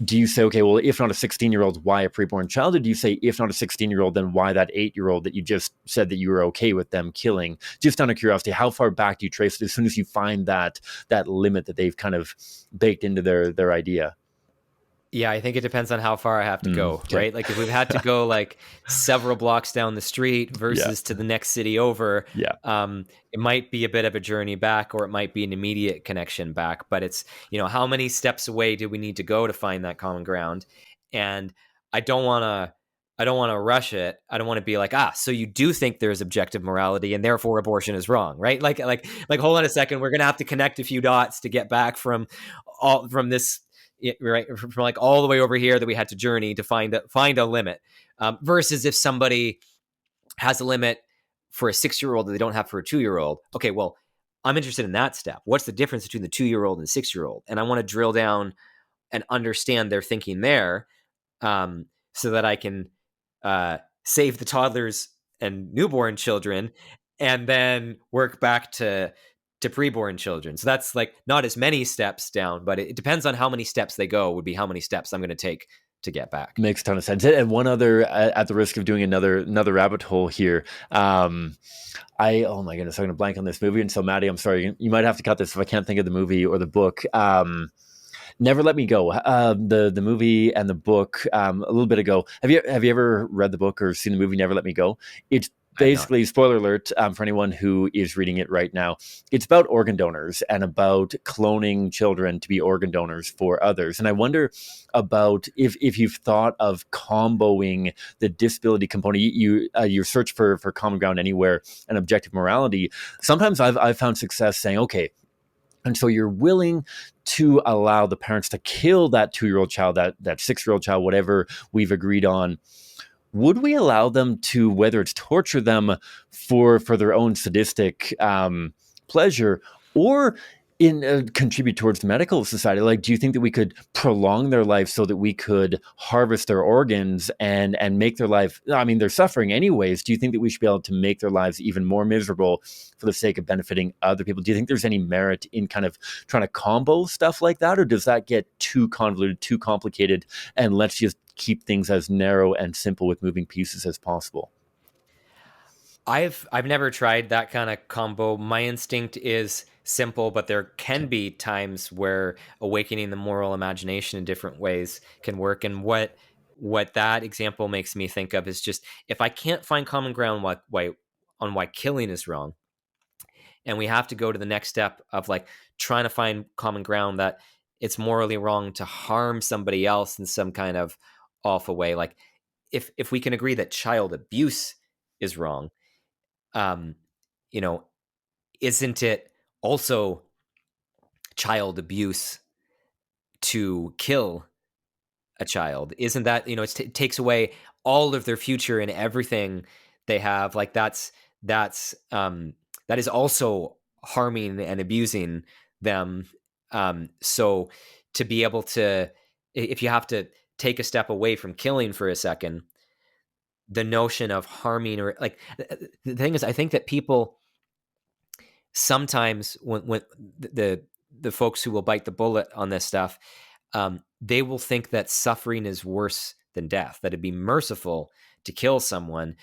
do you say, okay, well, if not a 16-year-old, why a preborn child? Or do you say, if not a 16-year-old, then why that 8-year-old that you just said that you were okay with them killing? Just out of curiosity, how far back do you trace it as soon as you find that limit that they've kind of baked into their idea? Yeah, I think it depends on how far I have to go, Okay. right? Like if we've had to go like several blocks down the street Yeah. versus to the next city over, Yeah. it might be a bit of a journey back, or it might be an immediate connection back. But it's, how many steps away do we need to go to find that common ground? And I don't want to, I don't want to rush it. I don't want to be like, so you do think there's objective morality and therefore abortion is wrong, right? Like, hold on a second. We're gonna have to connect a few dots to get back from this, right, from like all the way over here that we had to journey to find a limit, versus if somebody has a limit for a 6-year-old that they don't have for a 2-year-old. Okay, well, I'm interested in that step. What's the difference between the 2-year-old and the 6-year-old? And I want to drill down and understand their thinking there, so that I can save the toddlers and newborn children, and then work back to preborn children. So that's like not as many steps down, but it depends on how many steps they go, would be how many steps I'm going to take to get back. Makes a ton of sense. And one other, at the risk of doing another rabbit hole here, oh my goodness, I'm going to blank on this movie. And so, Maddie, I'm sorry, you might have to cut this if I can't think of the movie or the book. Never Let Me Go. The movie and the book, a little bit ago. Have you ever read the book or seen the movie Never Let Me Go? It's basically, spoiler alert, for anyone who is reading it right now, it's about organ donors and about cloning children to be organ donors for others. And I wonder about if you've thought of comboing the disability component, your search for common ground anywhere and objective morality. Sometimes I've found success saying, okay, and so you're willing to allow the parents to kill that 2-year-old child, that 6-year-old child, whatever we've agreed on. Would we allow them to, whether it's torture them for their own sadistic pleasure, or contribute towards the medical society? Like, do you think that we could prolong their life so that we could harvest their organs and make their life? I mean, they're suffering anyways. Do you think that we should be able to make their lives even more miserable for the sake of benefiting other people? Do you think there's any merit in kind of trying to combo stuff like that, or does that get too convoluted, too complicated, and let's just keep things as narrow and simple with moving pieces as possible? I've never tried that kind of combo. My instinct is simple, but there can be times where awakening the moral imagination in different ways can work. And what that example makes me think of is just, if I can't find common ground why killing is wrong, and we have to go to the next step of like trying to find common ground that it's morally wrong to harm somebody else in some kind of awful way. Like if we can agree that child abuse is wrong, um, you know, isn't it also child abuse to kill a child? Isn't that, it takes away all of their future and everything they have? Like that is also harming and abusing them. So to be able to, if you have to take a step away from killing for a second, the notion of harming, or like, the thing is, I think that people sometimes, when the folks who will bite the bullet on this stuff, they will think that suffering is worse than death, that it'd be merciful to kill someone,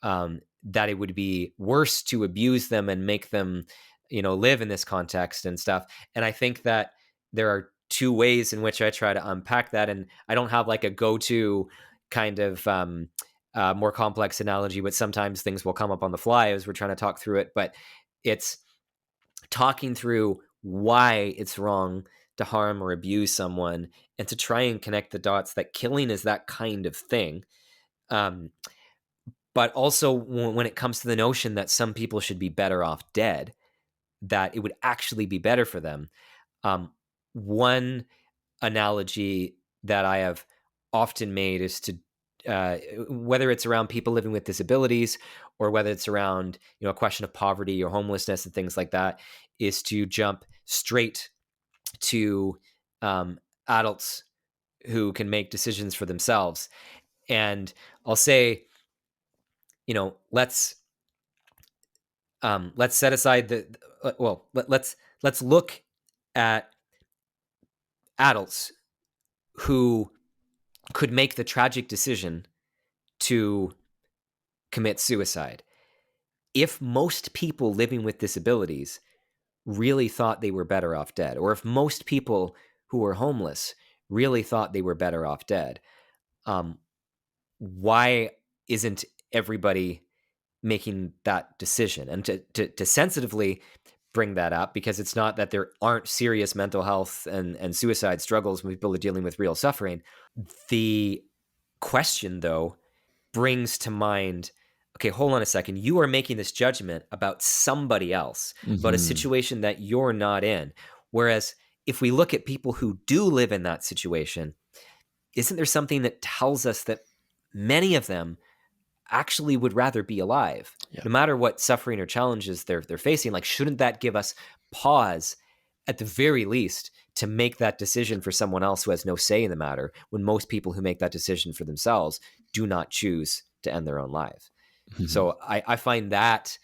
that it would be worse to abuse them and make them, live in this context and stuff. And I think that there are two ways in which I try to unpack that. And I don't have like a go-to kind of more complex analogy, but sometimes things will come up on the fly as we're trying to talk through it. But it's talking through why it's wrong to harm or abuse someone, and to try and connect the dots that killing is that kind of thing. But also, when it comes to the notion that some people should be better off dead, that it would actually be better for them. One analogy that I have often made is to, whether it's around people living with disabilities, or whether it's around, a question of poverty or homelessness and things like that, is to jump straight to adults who can make decisions for themselves. And I'll say, let's set aside let's look at adults who could make the tragic decision to commit suicide. If most people living with disabilities really thought they were better off dead, or if most people who were homeless really thought they were better off dead, why isn't everybody making that decision? And to sensitively bring that up, because it's not that there aren't serious mental health and suicide struggles when people are dealing with real suffering. The question, though, brings to mind, okay, hold on a second. You are making this judgment about somebody else, about a situation that you're not in. Whereas if we look at people who do live in that situation, isn't there something that tells us that many of them actually would rather be alive, no matter what suffering or challenges they're facing? Like, shouldn't that give us pause, at the very least, to make that decision for someone else who has no say in the matter, when most people who make that decision for themselves do not choose to end their own life? So I find that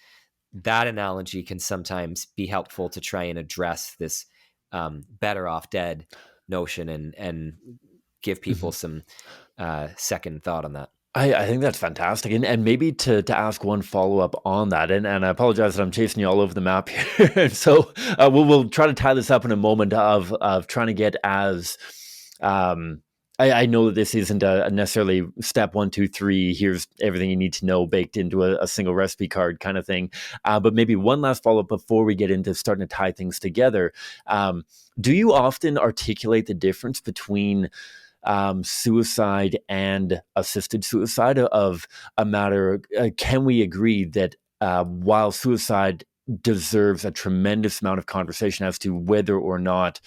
analogy can sometimes be helpful to try and address this better off dead notion, and give people some second thought on that. I think that's fantastic. And maybe to ask one follow-up on that, and I apologize that I'm chasing you all over the map here. And so we'll try to tie this up in a moment of trying to get as I know that this isn't a necessarily step 1, 2, 3, here's everything you need to know baked into a single recipe card kind of thing. But maybe one last follow-up before we get into starting to tie things together. Do you often articulate the difference between suicide and assisted suicide, of a matter, can we agree that while suicide deserves a tremendous amount of conversation as to whether or not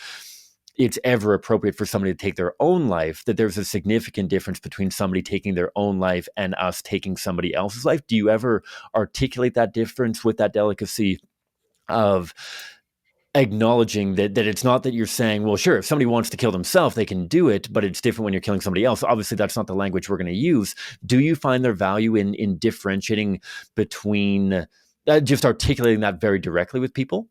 it's ever appropriate for somebody to take their own life, that there's a significant difference between somebody taking their own life and us taking somebody else's life? Do you ever articulate that difference with that delicacy of acknowledging that it's not that you're saying, well, sure, if somebody wants to kill themselves, they can do it, but it's different when you're killing somebody else? Obviously, that's not the language we're going to use. Do you find their value in differentiating between just articulating that very directly with people?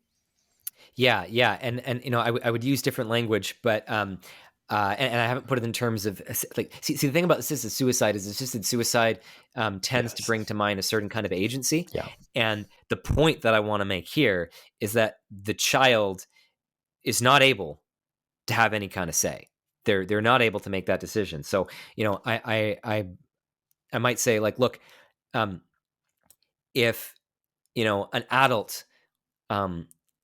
Yeah, and I would use different language, but and I haven't put it in terms of, like, see the thing about assisted suicide is assisted suicide tends to bring to mind a certain kind of agency. Yeah. And the point that I want to make here is that the child is not able to have any kind of say. They're not able to make that decision. So I might say, like, look, if an adult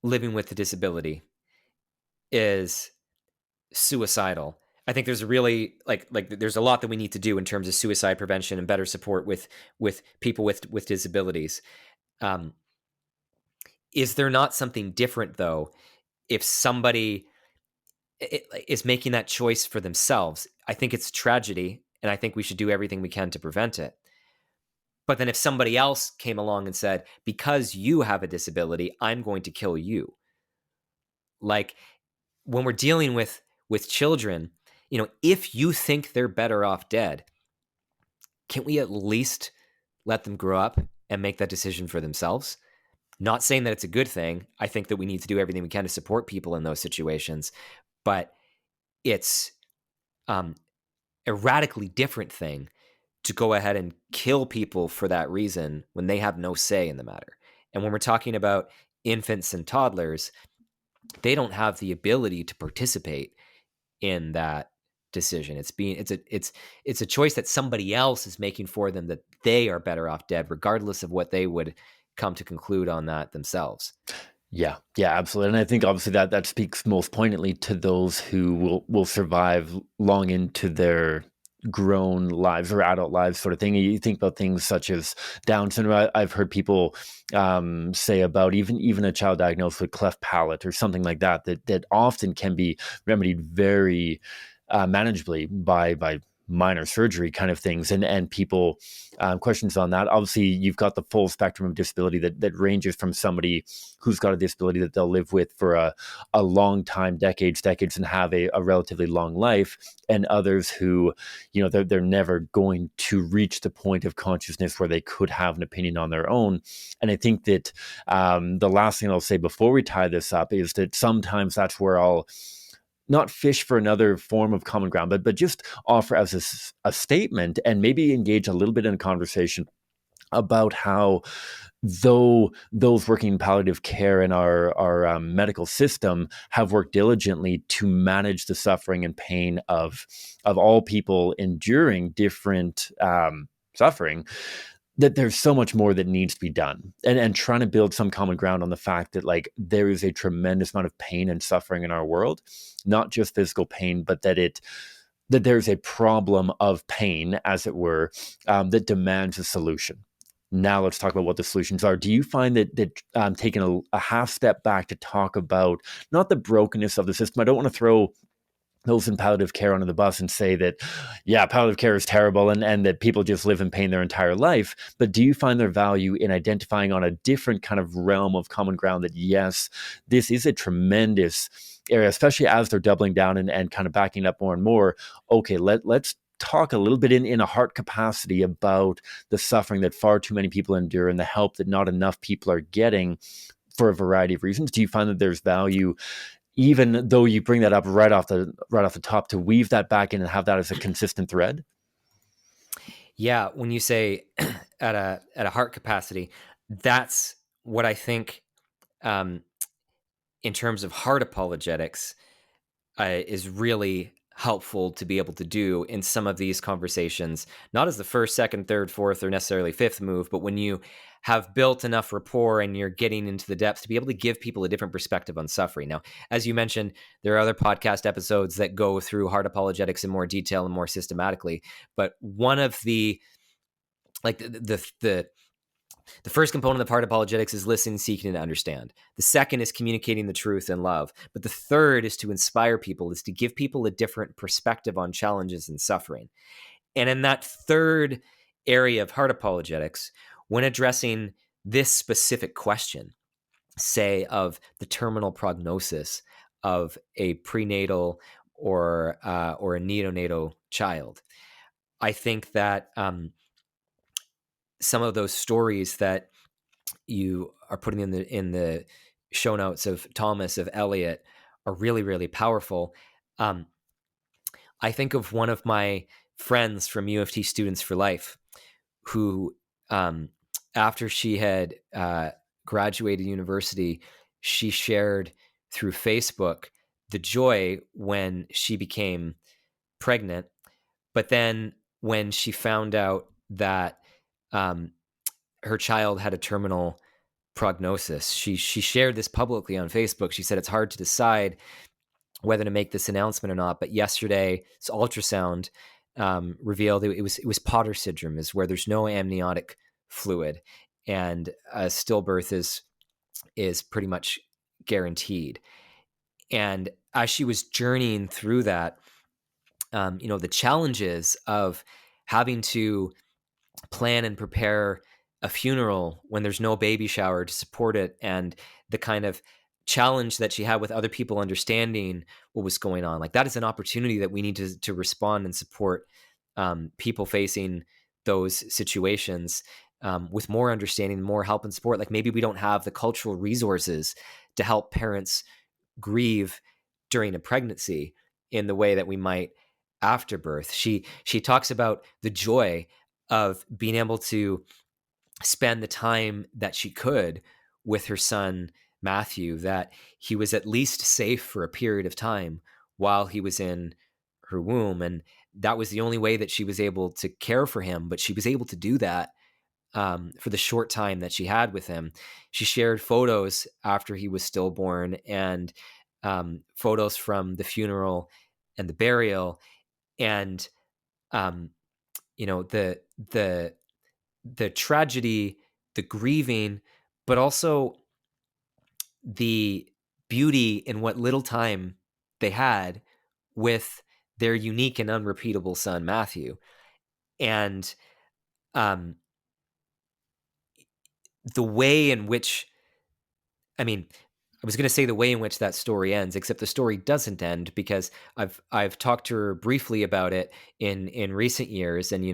living with a disability is suicidal, I think there's really like there's a lot that we need to do in terms of suicide prevention and better support with people with disabilities. Is there not something different, though, if somebody is making that choice for themselves? I think it's tragedy, and I think we should do everything we can to prevent it. But then if somebody else came along and said, because you have a disability, I'm going to kill you. Like, when we're dealing with children, if you think they're better off dead, can't we at least let them grow up and make that decision for themselves? Not saying that it's a good thing. I think that we need to do everything we can to support people in those situations, but it's a radically different thing to go ahead and kill people for that reason when they have no say in the matter. And when we're talking about infants and toddlers, they don't have the ability to participate in that decision. It's a choice that somebody else is making for them, that they are better off dead, regardless of what they would come to conclude on that themselves. Yeah, yeah, absolutely. And I think obviously that speaks most poignantly to those who will survive long into their grown lives or adult lives, sort of thing. You think about things such as Down syndrome. I've heard people say about even a child diagnosed with cleft palate or something like that often can be remedied very manageably by minor surgery kind of things, and people questions on that. Obviously, you've got the full spectrum of disability that ranges from somebody who's got a disability that they'll live with for a long time, decades, and have a relatively long life, and others who, they're never going to reach the point of consciousness where they could have an opinion on their own. And I think that the last thing I'll say before we tie this up is that sometimes that's where I'll not fish for another form of common ground, but just offer as a statement and maybe engage a little bit in a conversation about how, though those working in palliative care in our medical system have worked diligently to manage the suffering and pain of all people enduring different suffering, that there's so much more that needs to be done, and trying to build some common ground on the fact that, like, there is a tremendous amount of pain and suffering in our world, not just physical pain, but that there's a problem of pain, as it were, that demands a solution. Now let's talk about what the solutions are. Do you find that taking a half step back to talk about not the brokenness of the system? I don't want to throw those in palliative care under the bus and say that, yeah, palliative care is terrible and that people just live in pain their entire life. But do you find their value in identifying on a different kind of realm of common ground that, yes, this is a tremendous area, especially as they're doubling down and kind of backing up more and more? Okay, let's talk a little bit in a heart capacity about the suffering that far too many people endure and the help that not enough people are getting for a variety of reasons. Do you find that there's value, even though you bring that up right off the top, to weave that back in and have that as a consistent thread? Yeah, when you say at a heart capacity, that's what I think, in terms of heart apologetics, is really helpful to be able to do in some of these conversations, not as the first, second, third, fourth, or necessarily fifth move, but when you have built enough rapport and you're getting into the depths to be able to give people a different perspective on suffering. Now, as you mentioned, there are other podcast episodes that go through heart apologetics in more detail and more systematically, but one of the, like, the first component of heart apologetics is listening, seeking, and understand. The second is communicating the truth and love. But the third is to inspire people, is to give people a different perspective on challenges and suffering. And in that third area of heart apologetics, when addressing this specific question, say of the terminal prognosis of a prenatal or a neonatal child, I think that some of those stories that you are putting in the show notes of Thomas, of Eliot, are really, really powerful. I think of one of my friends from U of T Students for Life, who, after she had graduated university, she shared through Facebook the joy when she became pregnant. But then when she found out that her child had a terminal prognosis, she shared this publicly on Facebook. She said it's hard to decide whether to make this announcement or not, but yesterday's ultrasound revealed it was Potter syndrome, is where there's no amniotic fluid, and a stillbirth is pretty much guaranteed. And as she was journeying through that, the challenges of having to plan and prepare a funeral when there's no baby shower to support it, and the kind of challenge that she had with other people understanding what was going on. Like, that is an opportunity that we need to respond and support people facing those situations with more understanding, more help and support. Like, maybe we don't have the cultural resources to help parents grieve during a pregnancy in the way that we might after birth. She talks about the joy of being able to spend the time that she could with her son Matthew, that he was at least safe for a period of time while he was in her womb, and that was the only way that she was able to care for him. But she was able to do that for the short time that she had with him. She shared photos after he was stillborn, and photos from the funeral and the burial, and the tragedy, the grieving, but also the beauty in what little time they had with their unique and unrepeatable son Matthew. And the way in which, I was going to say the way in which that story ends, except the story doesn't end, because I've talked to her briefly about it in recent years. And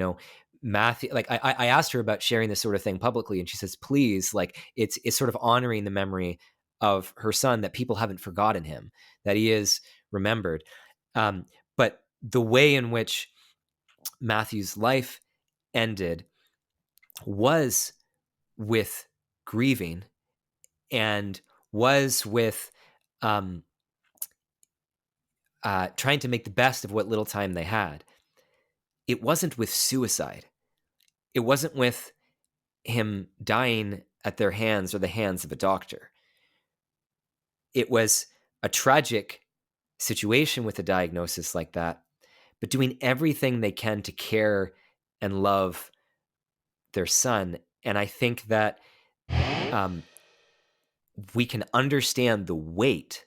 Matthew, like, I asked her about sharing this sort of thing publicly, and she says, please, like, it's sort of honoring the memory of her son, that people haven't forgotten him, that he is remembered. But the way in which Matthew's life ended was with grieving, and was with trying to make the best of what little time they had. It wasn't with suicide. It wasn't with him dying at their hands or the hands of a doctor. It was a tragic situation with a diagnosis like that, but doing everything they can to care and love their son. And I think that we can understand the weight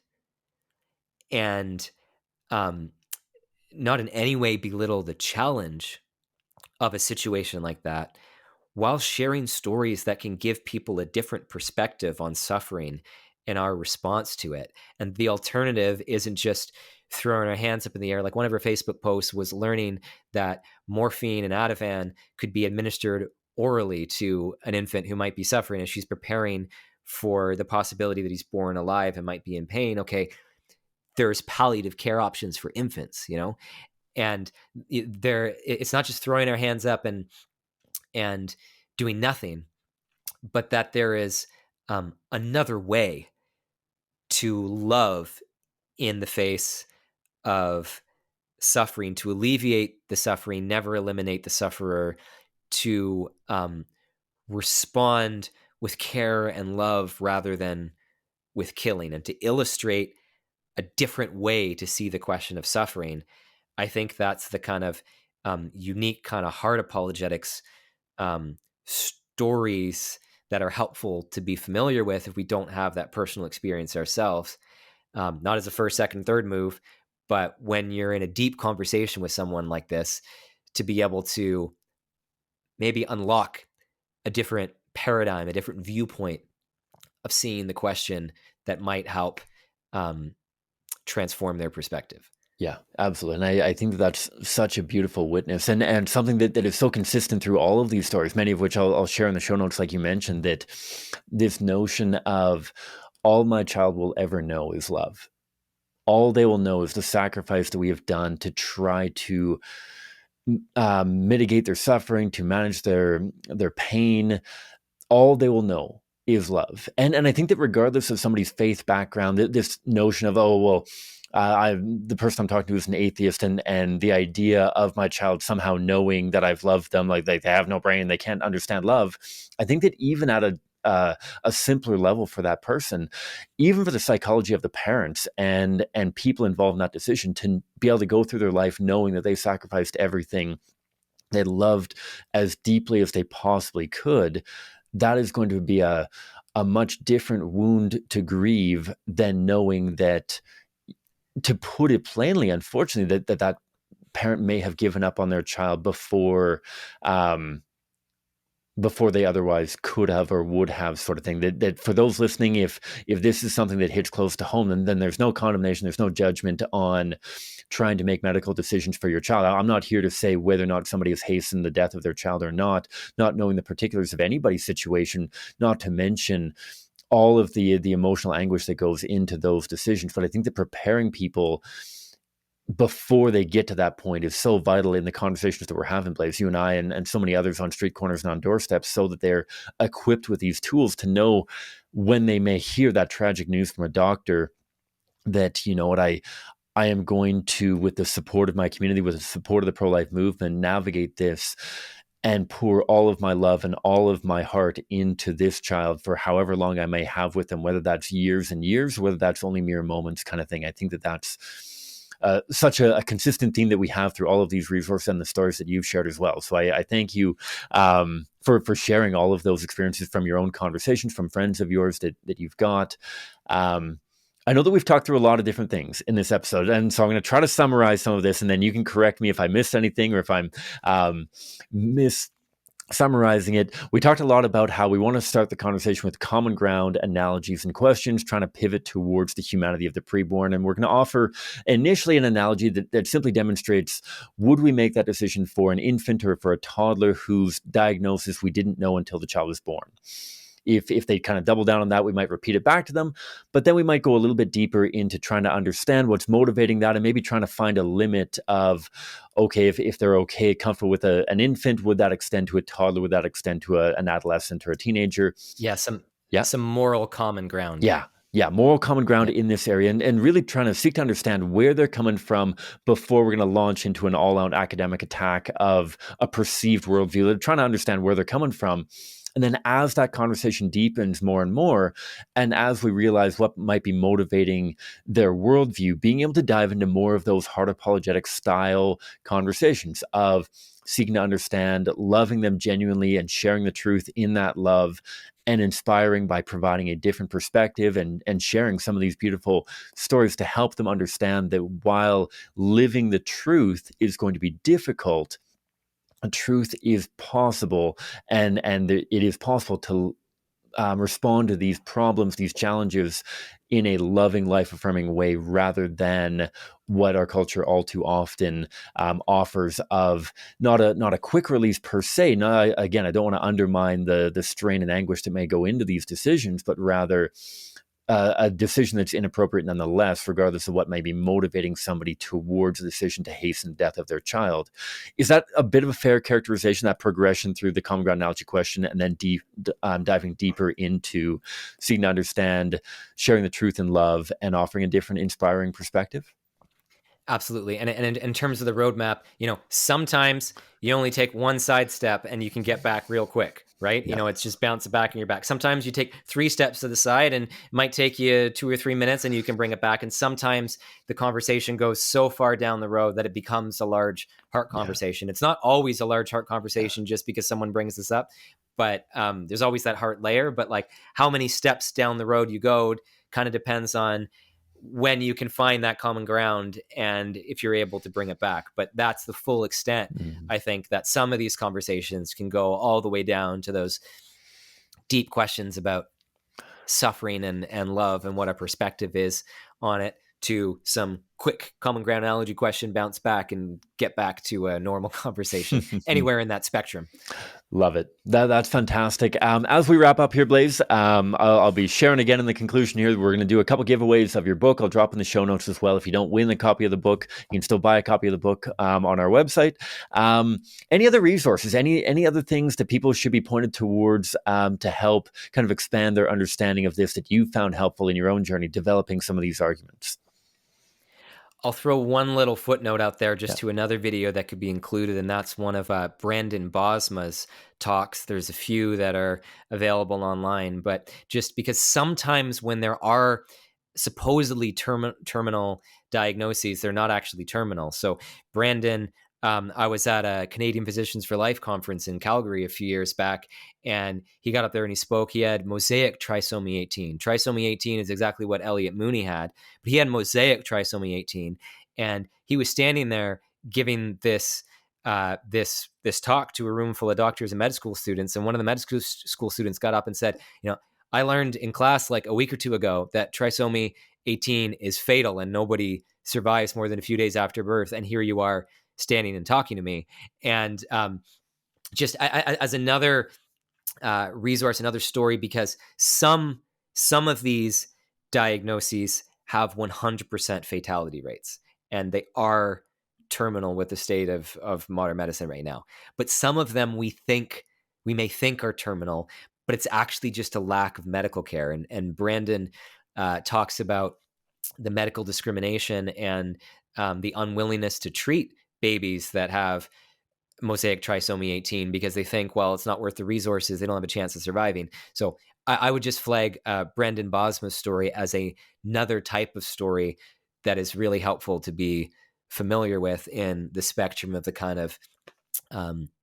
and not in any way belittle the challenge of a situation like that, while sharing stories that can give people a different perspective on suffering and our response to it. And the alternative isn't just throwing our hands up in the air. Like, one of her Facebook posts was learning that morphine and Ativan could be administered orally to an infant who might be suffering, as she's preparing for the possibility that he's born alive and might be in pain. Okay, there's palliative care options for infants, and it's not just throwing our hands up and doing nothing, but that there is another way to love in the face of suffering, to alleviate the suffering, never eliminate the sufferer, to respond with care and love rather than with killing, and to illustrate a different way to see the question of suffering. I think that's the kind of unique kind of hard apologetics stories that are helpful to be familiar with if we don't have that personal experience ourselves. Not as a first, second, third move, but when you're in a deep conversation with someone like this, to be able to maybe unlock a different paradigm, a different viewpoint of seeing the question that might help transform their perspective. Yeah, absolutely. And I think that that's such a beautiful witness, and something that is so consistent through all of these stories, many of which I'll share in the show notes, like you mentioned, that this notion of all my child will ever know is love. All they will know is the sacrifice that we have done to try to mitigate their suffering, to manage their pain. All they will know is love. And I think that regardless of somebody's faith background, this notion of, oh, well, the person I'm talking to is an atheist, and the idea of my child somehow knowing that I've loved them, like they have no brain, they can't understand love. I think that even at a simpler level for that person, even for the psychology of the parents and people involved in that decision, to be able to go through their life knowing that they sacrificed everything, they loved as deeply as they possibly could, that is going to be a much different wound to grieve than knowing that, to put it plainly, unfortunately, that parent may have given up on their child before they otherwise could have or would have, sort of thing. That for those listening, if this is something that hits close to home, then there's no condemnation, there's no judgment on trying to make medical decisions for your child. I'm not here to say whether or not somebody has hastened the death of their child or not knowing the particulars of anybody's situation, not to mention all of the emotional anguish that goes into those decisions. But I think that preparing people before they get to that point is so vital in the conversations that we're having, Blaise, you and I, and so many others on street corners and on doorsteps, so that they're equipped with these tools to know when they may hear that tragic news from a doctor that, you know what, I am going to, with the support of my community, with the support of the pro-life movement, navigate this and pour all of my love and all of my heart into this child for however long I may have with them, whether that's years and years, whether that's only mere moments, kind of thing. I think that that's such a consistent theme that we have through all of these resources and the stories that you've shared as well. So I thank you for sharing all of those experiences from your own conversations, from friends of yours that you've got. I know that we've talked through a lot of different things in this episode, and so I'm going to try to summarize some of this, and then you can correct me if I missed anything or if I'm summarizing it. We talked a lot about how we want to start the conversation with common ground, analogies, and questions, trying to pivot towards the humanity of the preborn. And we're going to offer initially an analogy that simply demonstrates, would we make that decision for an infant or for a toddler whose diagnosis we didn't know until the child was born? If they kind of double down on that, we might repeat it back to them, but then we might go a little bit deeper into trying to understand what's motivating that, and maybe trying to find a limit of, okay, if they're okay, comfortable with an infant, would that extend to a toddler? Would that extend to an adolescent or a teenager? Yeah, some moral common ground. Yeah, moral common ground in this area, and really trying to seek to understand where they're coming from before we're going to launch into an all-out academic attack of a perceived worldview. They're trying to understand where they're coming from. And then as that conversation deepens more and more, and as we realize what might be motivating their worldview, being able to dive into more of those hard apologetic style conversations of seeking to understand, loving them genuinely, and sharing the truth in that love, and inspiring by providing a different perspective and sharing some of these beautiful stories to help them understand that while living the truth is going to be difficult, truth is possible, and it is possible to respond to these problems, these challenges, in a loving, life-affirming way, rather than what our culture all too often offers of not a quick release per se. Now, again, I don't want to undermine the strain and anguish that may go into these decisions, but rather a decision that's inappropriate nonetheless, regardless of what may be motivating somebody towards the decision to hasten the death of their child. Is that a bit of a fair characterization, that progression through the common ground analogy question, and then diving deeper into seeking to understand, sharing the truth in love, and offering a different, inspiring perspective? Absolutely. And in terms of the roadmap, sometimes you only take one side step and you can get back real quick, right? Yeah. It's just bouncing back and you're back. Sometimes you take 3 steps to the side and it might take you 2 or 3 minutes and you can bring it back. And sometimes the conversation goes so far down the road that it becomes a large heart conversation. Yeah. It's not always a large heart conversation just because someone brings this up, but there's always that heart layer. But like how many steps down the road you go kind of depends on when you can find that common ground and if you're able to bring it back. But that's the full extent. I think that some of these conversations can go all the way down to those deep questions about suffering and love and what our perspective is on it, to some quick common ground analogy question, bounce back and get back to a normal conversation anywhere in that spectrum. Love it. That's fantastic. As we wrap up here, Blaise, I'll be sharing again in the conclusion here. We're going to do a couple giveaways of your book. I'll drop in the show notes as well. If you don't win a copy of the book, you can still buy a copy of the book on our website. Any other resources, any other things that people should be pointed towards to help kind of expand their understanding of this that you found helpful in your own journey developing some of these arguments? I'll throw one little footnote out there just to another video that could be included, and that's one of Brandon Bosma's talks. There's a few that are available online, but just because sometimes when there are supposedly terminal diagnoses, they're not actually terminal. So Brandon, I was at a Canadian Physicians for Life conference in Calgary a few years back, and he got up there and he spoke. He had mosaic trisomy 18. Trisomy 18 is exactly what Elliot Mooney had, but he had mosaic trisomy 18. And he was standing there giving this talk to a room full of doctors and med school students, and one of the med school students got up and said, I learned in class like a week or two ago that trisomy 18 is fatal and nobody survives more than a few days after birth, and here you are standing and talking to me. And just as another resource, another story, because some of these diagnoses have 100% fatality rates, and they are terminal with the state of modern medicine right now. But some of them we may think are terminal, but it's actually just a lack of medical care. And Brandon talks about the medical discrimination and the unwillingness to treat babies that have mosaic trisomy 18 because they think, well, it's not worth the resources. They don't have a chance of surviving. So I would just flag Brendan Bosma's story as another type of story that is really helpful to be familiar with in the spectrum of the kind of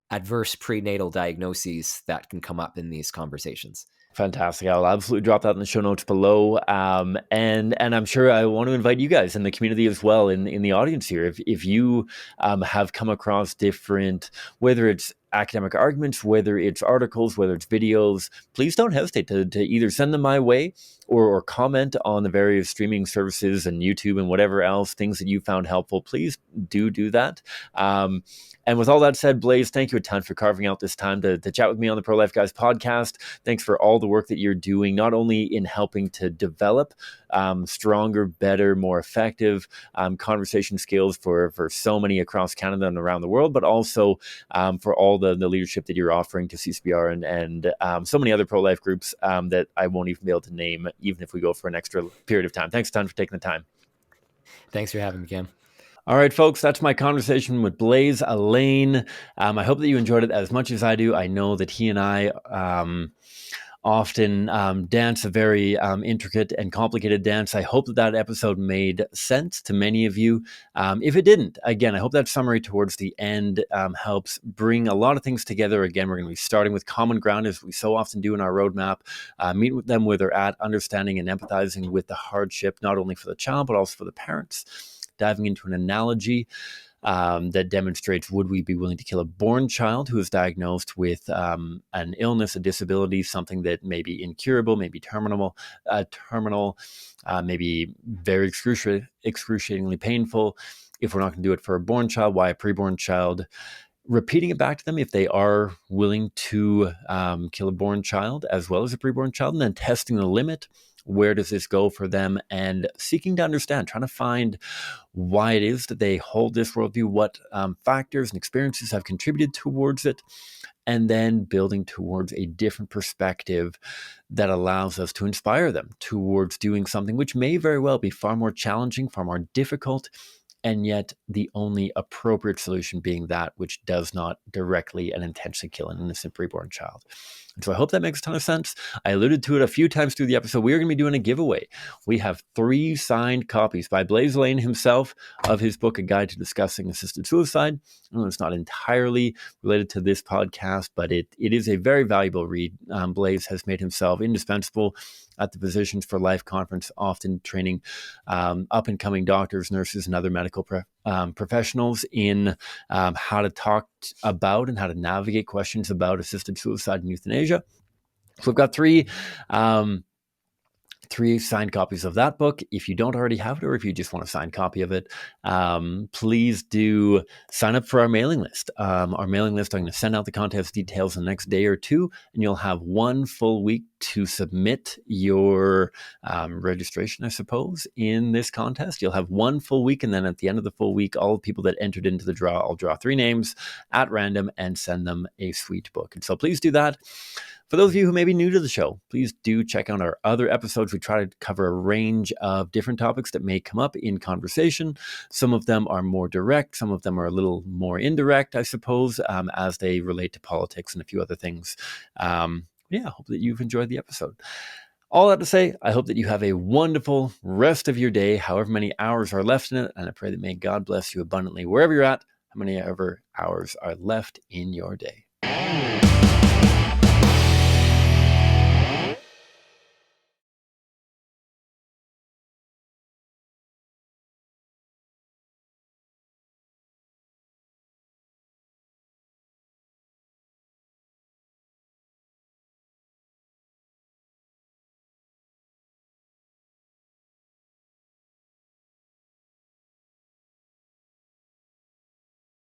adverse prenatal diagnoses that can come up in these conversations. Fantastic. I'll absolutely drop that in the show notes below. And I'm sure I want to invite you guys in the community as well, in the audience here. If you have come across different, whether it's academic arguments, whether it's articles, whether it's videos, please don't hesitate to either send them my way or comment on the various streaming services and YouTube and whatever else, things that you found helpful. Please do that. And with all that said, Blaise, thank you a ton for carving out this time to chat with me on the Pro Life Guys podcast. Thanks for all the work that you're doing, not only in helping to develop stronger, better, more effective conversation skills for so many across Canada and around the world, but also for all the leadership that you're offering to CCBR and so many other pro-life groups that I won't even be able to name, even if we go for an extra period of time. Thanks a ton for taking the time. Thanks for having me, Cam. All right, folks, that's my conversation with Blaise Alleyne. I hope that you enjoyed it as much as I do. I know that he and I often dance a very intricate and complicated dance. I hope that episode made sense to many of you. If it didn't, again, I hope that summary towards the end helps bring a lot of things together. Again, we're going to be starting with common ground, as we so often do in our roadmap, meet with them where they're at, understanding and empathizing with the hardship, not only for the child, but also for the parents. Diving into an analogy that demonstrates, would we be willing to kill a born child who is diagnosed with an illness, a disability, something that may be incurable, maybe terminal, maybe very excruciatingly painful. If we're not going to do it for a born child, why a preborn child? Repeating it back to them if they are willing to kill a born child as well as a preborn child, and then testing the limit. Where does this go for them? And seeking to understand, trying to find why it is that they hold this worldview, what factors and experiences have contributed towards it, and then building towards a different perspective that allows us to inspire them towards doing something which may very well be far more challenging, far more difficult, and yet the only appropriate solution being that which does not directly and intentionally kill an innocent preborn child. And so I hope that makes a ton of sense. I alluded to it a few times through the episode. We are going to be doing a giveaway. We have 3 signed copies by Blaise Alleyne himself of his book, A Guide to Discussing Assisted Suicide. I know it's not entirely related to this podcast, but it is a very valuable read. Blaise has made himself indispensable at the Physicians for Life conference, often training up-and-coming doctors, nurses, and other medical professionals in how to talk about and how to navigate questions about assisted suicide and euthanasia. So we've got 3 signed copies of that book. If you don't already have it, or if you just want a signed copy of it, please do sign up for our mailing list. Our mailing list, I'm going to send out the contest details in the next day or two, and you'll have 1 full week to submit your registration, I suppose, in this contest. You'll have 1 full week, and then at the end of the full week, all the people that entered into the draw, I'll draw 3 names at random and send them a sweet book. And so please do that. For those of you who may be new to the show, please do check out our other episodes. We try to cover a range of different topics that may come up in conversation. Some of them are more direct. Some of them are a little more indirect, I suppose, as they relate to politics and a few other things. I hope that you've enjoyed the episode. All that to say, I hope that you have a wonderful rest of your day, however many hours are left in it, and I pray that may God bless you abundantly wherever you're at, how many ever hours are left in your day.